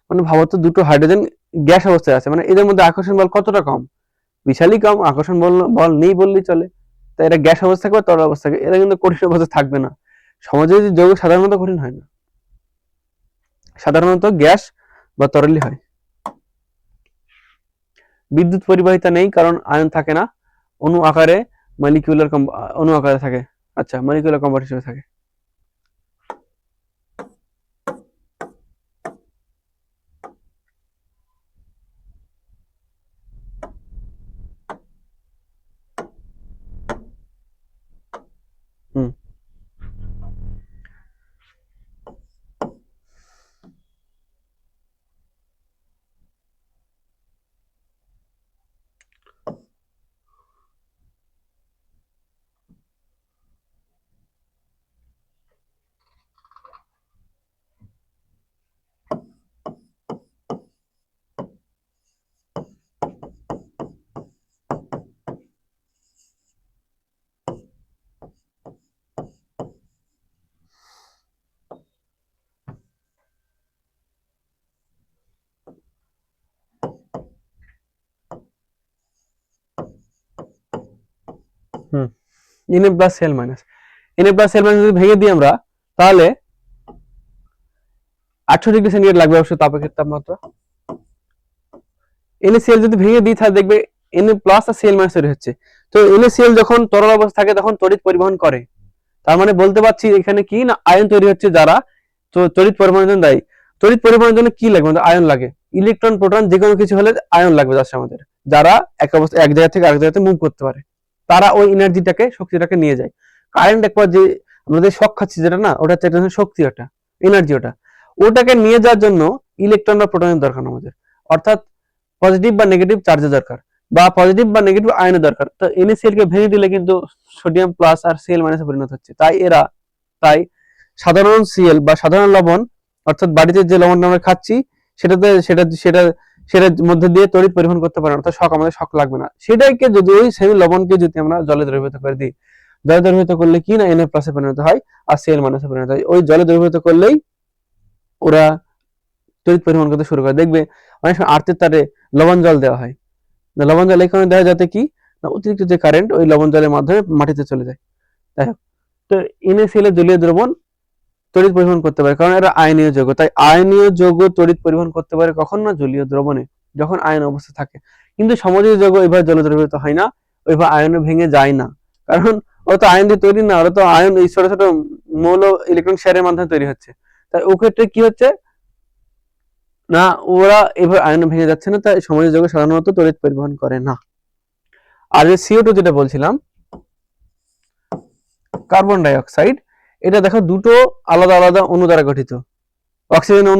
মানে ভাবো তো দুটো হাইড্রোজেন গ্যাস অবস্থায় আছে, মানে এদের মধ্যে আকর্ষণ বল কতটা কম, বিশালই কম, আকর্ষণ বল নেই বললেই চলে। তাই এরা গ্যাস অবস্থা থাকবে, তরল অবস্থা থাকবে, এরা কিন্তু কঠিন অবস্থায় থাকবে না। সমাজে যৌগ সাধারণত কঠিন হয় না, সাধারণত গ্যাস বা তরলই হয়। বিদ্যুৎ পরিবাহিতা নেই, কারণ আয়ন থাকে না, অণু আকারে থাকে। আচ্ছা, মলিকিউলার কম্পাউন্ড হিসেবে থাকে। হুম হুম Na plus Cl minus, Na plus Cl minus যদি ভেঙে দিই আমরা, তাহলে 800 ডিগ্রি সেন্টিগ্রেড লাগবে অবশ্যই তাপেক্ষার তাপমাত্রা। NaCl যদি ভেঙে দিই তাহলে দেখবে Na প্লাস আর Cl মাইনাস তৈরি হচ্ছে। তো NaCl যখন তরল অবস্থা থাকে তখন তড়িৎ পরিবহন করে, তার মানে বলতে পারছি এখানে কি না আয়ন তৈরি হচ্ছে, যারা তড়িৎ পরিবহনের জন্য দায়ী। তড়িৎ পরিবহনের জন্য কি লাগবে, আমাদের আয়ন লাগে, ইলেকট্রন প্রোটন যে কোনো কিছু হলে আয়ন লাগবে যাচ্ছে আমাদের, যারা এক জায়গা থেকে আরেক জায়গাতে মুভ করতে পারে, তারা ওই এনার্জিটাকে শক্তিটাকে নিয়ে যায়। কারেন্ট একবার যে আমরা যে শক খাচ্ছি যেটা না, ওটা হচ্ছে একটা শক্তি, ওটা এনার্জি, ওটাকে নিয়ে যাওয়ার জন্য ইলেকট্রন বা প্রোটনের দরকার আমাদের, অর্থাৎ পজিটিভ বা নেগেটিভ চার্জের দরকার বা পজিটিভ বা নেগেটিভ আয়নের দরকার। তো NaCl কে ভেঙে দিলে কিন্তু সোডিয়াম প্লাস আর Cl মাইনাসে পরিণত হচ্ছে। তাই সাধারণ Cl বা সাধারণ লবণ, অর্থাৎ বাড়িতে যে লবণটা আমরা খাচ্ছি সেটার মধ্যে দিয়ে তড়িৎ পরিবহন করতে পারে না, অর্থাৎ আমাদের শক লাগবে না। সেটাকে যদি ওই সেম লবণকে যদি আমরা জলে দ্রবীভূত করে দিই, জলে দ্রবীভূত করলে কি না Na প্লাসে পরিণত হয় আর Cl মাইনাসে পরিণত হয়। ওই জলে দ্রবীভূত করলেই ওরা তড়িৎ পরিবহন করতে শুরু করে। দেখবে অনেক সময় আর্থের তারে লবণ জল দেওয়া হয়, লবণ জল এই কারণে দেওয়া হয় যাতে কি না অতিরিক্ত যে কারেন্ট ওই লবণ জলের মাধ্যমে মাটিতে চলে যায়। তাই হোক, তো NaCl এর জলীয় দ্রবণ তড়িৎ পরিবহন করতে পারে কারণ এটা আয়নীয় যৌগ। তাই আয়নীয় যৌগ তড়িৎ পরিবহন করতে পারে কখন না জলীয় দ্রবণে, যখন আয়ন অবস্থা থাকে। কিন্তু সমযোজী যৌগ এভাবে জলে দ্রবীভূত হয় না, ওইভাবে আয়নে ভেঙে যায় না, কারণ ওরা তো আয়ন দিয়ে তৈরি না, ওরা তো আয়ন এই ছোট ছোট মৌল ইলেকট্রন শেয়ারের মাধ্যমে তৈরি হচ্ছে। তাই ও ক্ষেত্রে কি হচ্ছে না, ওরা এভাবে আয়ন ভেঙে যাচ্ছে না, তাই সমযোজী যৌগ সাধারণত তড়িৎ পরিবহন করে না। আর যে CO2 যেটা বলছিলাম, কার্বন ডাই অক্সাইড, এটা দেখো দুটো আলাদা আলাদা অণু দ্বারা গঠিত। অক্সিজেনের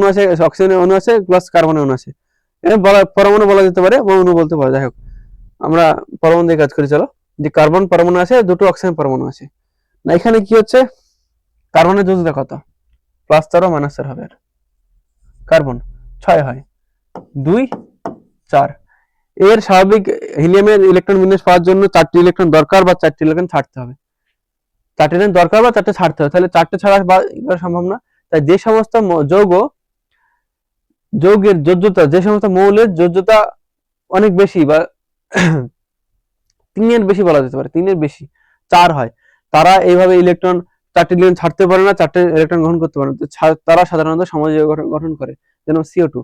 অণু আছে প্লাস কার্বনের অণু আছে। পরমাণু বলা যেতে পারে বা অণু বলতে পারে। যাই হোক, আমরা পরমাণু দিয়ে কাজ করি। চলো, যে কার্বন পরমাণু আছে, দুটো অক্সিজেন পরমাণু আছে না। এখানে কি হচ্ছে, কার্বনের যোজ্যতা কত? +4 ও -4 হবে। কার্বন 6 হয়, 2 4। এর স্বাভাবিক হিলিয়ামের ইলেকট্রন বিন্যাস পাওয়ার জন্য 4টি ইলেকট্রন দরকার বা 4টি ইলেকট্রন ছাড়তে হবে। 4টি ইলেকট্রন দরকার বা 4টি ছাড়তে হবে, তাহলে 4টে ছাড়া সম্ভব না। তাই যে সমস্ত যৌগের যোজ্যতা, যে সমস্ত মৌলের যোজ্যতা অনেক বেশি বা 3 এর বেশি বলা যেতে পারে, 3 এর বেশি 4 হয়, তারা এইভাবে 4টি ইলেকট্রন ছাড়তে পারে না, 4টে ইলেকট্রন গ্রহণ করতে পারে না। তারা সাধারণত সমযোজী গঠন করে, যেমন CO2।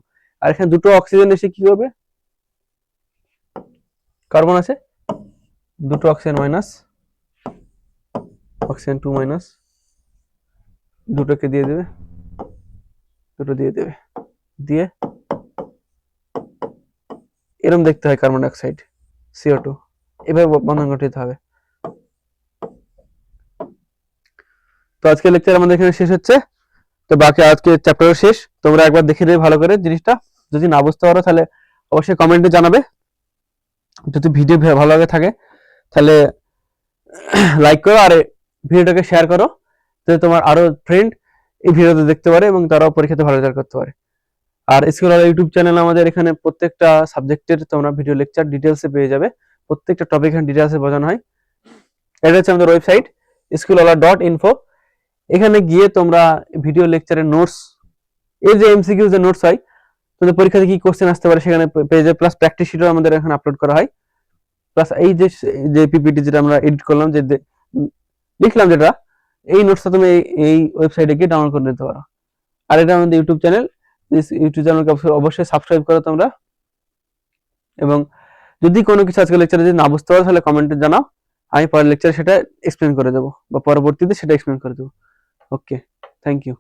আর এখানে দুটো অক্সিজেন এসে কি করবে, কার্বন আছে, দুটো অক্সিজেন মাইনাস, অক্সিজেন 2 মাইনাস, দুটোকে দিয়ে দেবে, দুটো দিয়ে দেবে, দিয়ে এরকম দেখতে হয় কার্বন ডাই অক্সাইড CO2, এভাবে বন্ধন গঠিত হবে। তো আজকে লেকচার আমাদের এখানে শেষ হচ্ছে। তো বাকি আজকে চ্যাপ্টার শেষ, তোমরা একবার দেখে নেবে ভালো করে জিনিসটা। যদি না বুঝতে পারো তাহলে অবশ্যই কমেন্টে জানাবে। যদি ভিডিও ভালো লাগে থাকে তাহলে লাইক করো আর ভিডিওটাকে শেয়ার করো, যাতে তোমার আরো ফ্রেন্ড এই ভিডিওতে দেখতে পারে এবং তারাও পরীক্ষাতে ভালো রেজাল্ট করতে পারে। আর স্কুল আলা ইউটিউব চ্যানেল আমাদের এখানে প্রত্যেকটা সাবজেক্টের তোমরা ভিডিও লেকচার ডিটেলসে পেয়ে যাবে, প্রত্যেকটা টপিক এখানে ডিটেলসে বোঝানো হয়। এটা হচ্ছে আমাদের ওয়েবসাইট schoolalaa.info। এখানে গিয়ে তোমরা ভিডিও লেকচারের নোটস, এই যে MCQ যে নোটস হয়, তোমাদের পরীক্ষাতে কি কোশ্চেন আসতে পারে সেখানে পেয়ে যাবে, প্লাস প্র্যাকটিস শিটও আমাদের এখানে আপলোড করা হয়। প্লাস এই যে পিপিটি যেটা আমরা এডিট করলাম, যে লিখলাম যেটা, এই নোটসটা তুমি এই ওয়েবসাইটে গিয়ে ডাউনলোড করে নিতে পারো। আর এটা আমাদের ইউটিউব চ্যানেলকে অবশ্যই সাবস্ক্রাইব করো তোমরা। এবং যদি কোনো কিছু আজকে লেকচারে যদি না বুঝতে পারো তাহলে কমেন্টে জানাও, আমি পরের লেকচারে সেটা এক্সপ্লেন করে দেবো বা পরবর্তীতে সেটা এক্সপ্লেন করে দেবো। ওকে, থ্যাংক ইউ।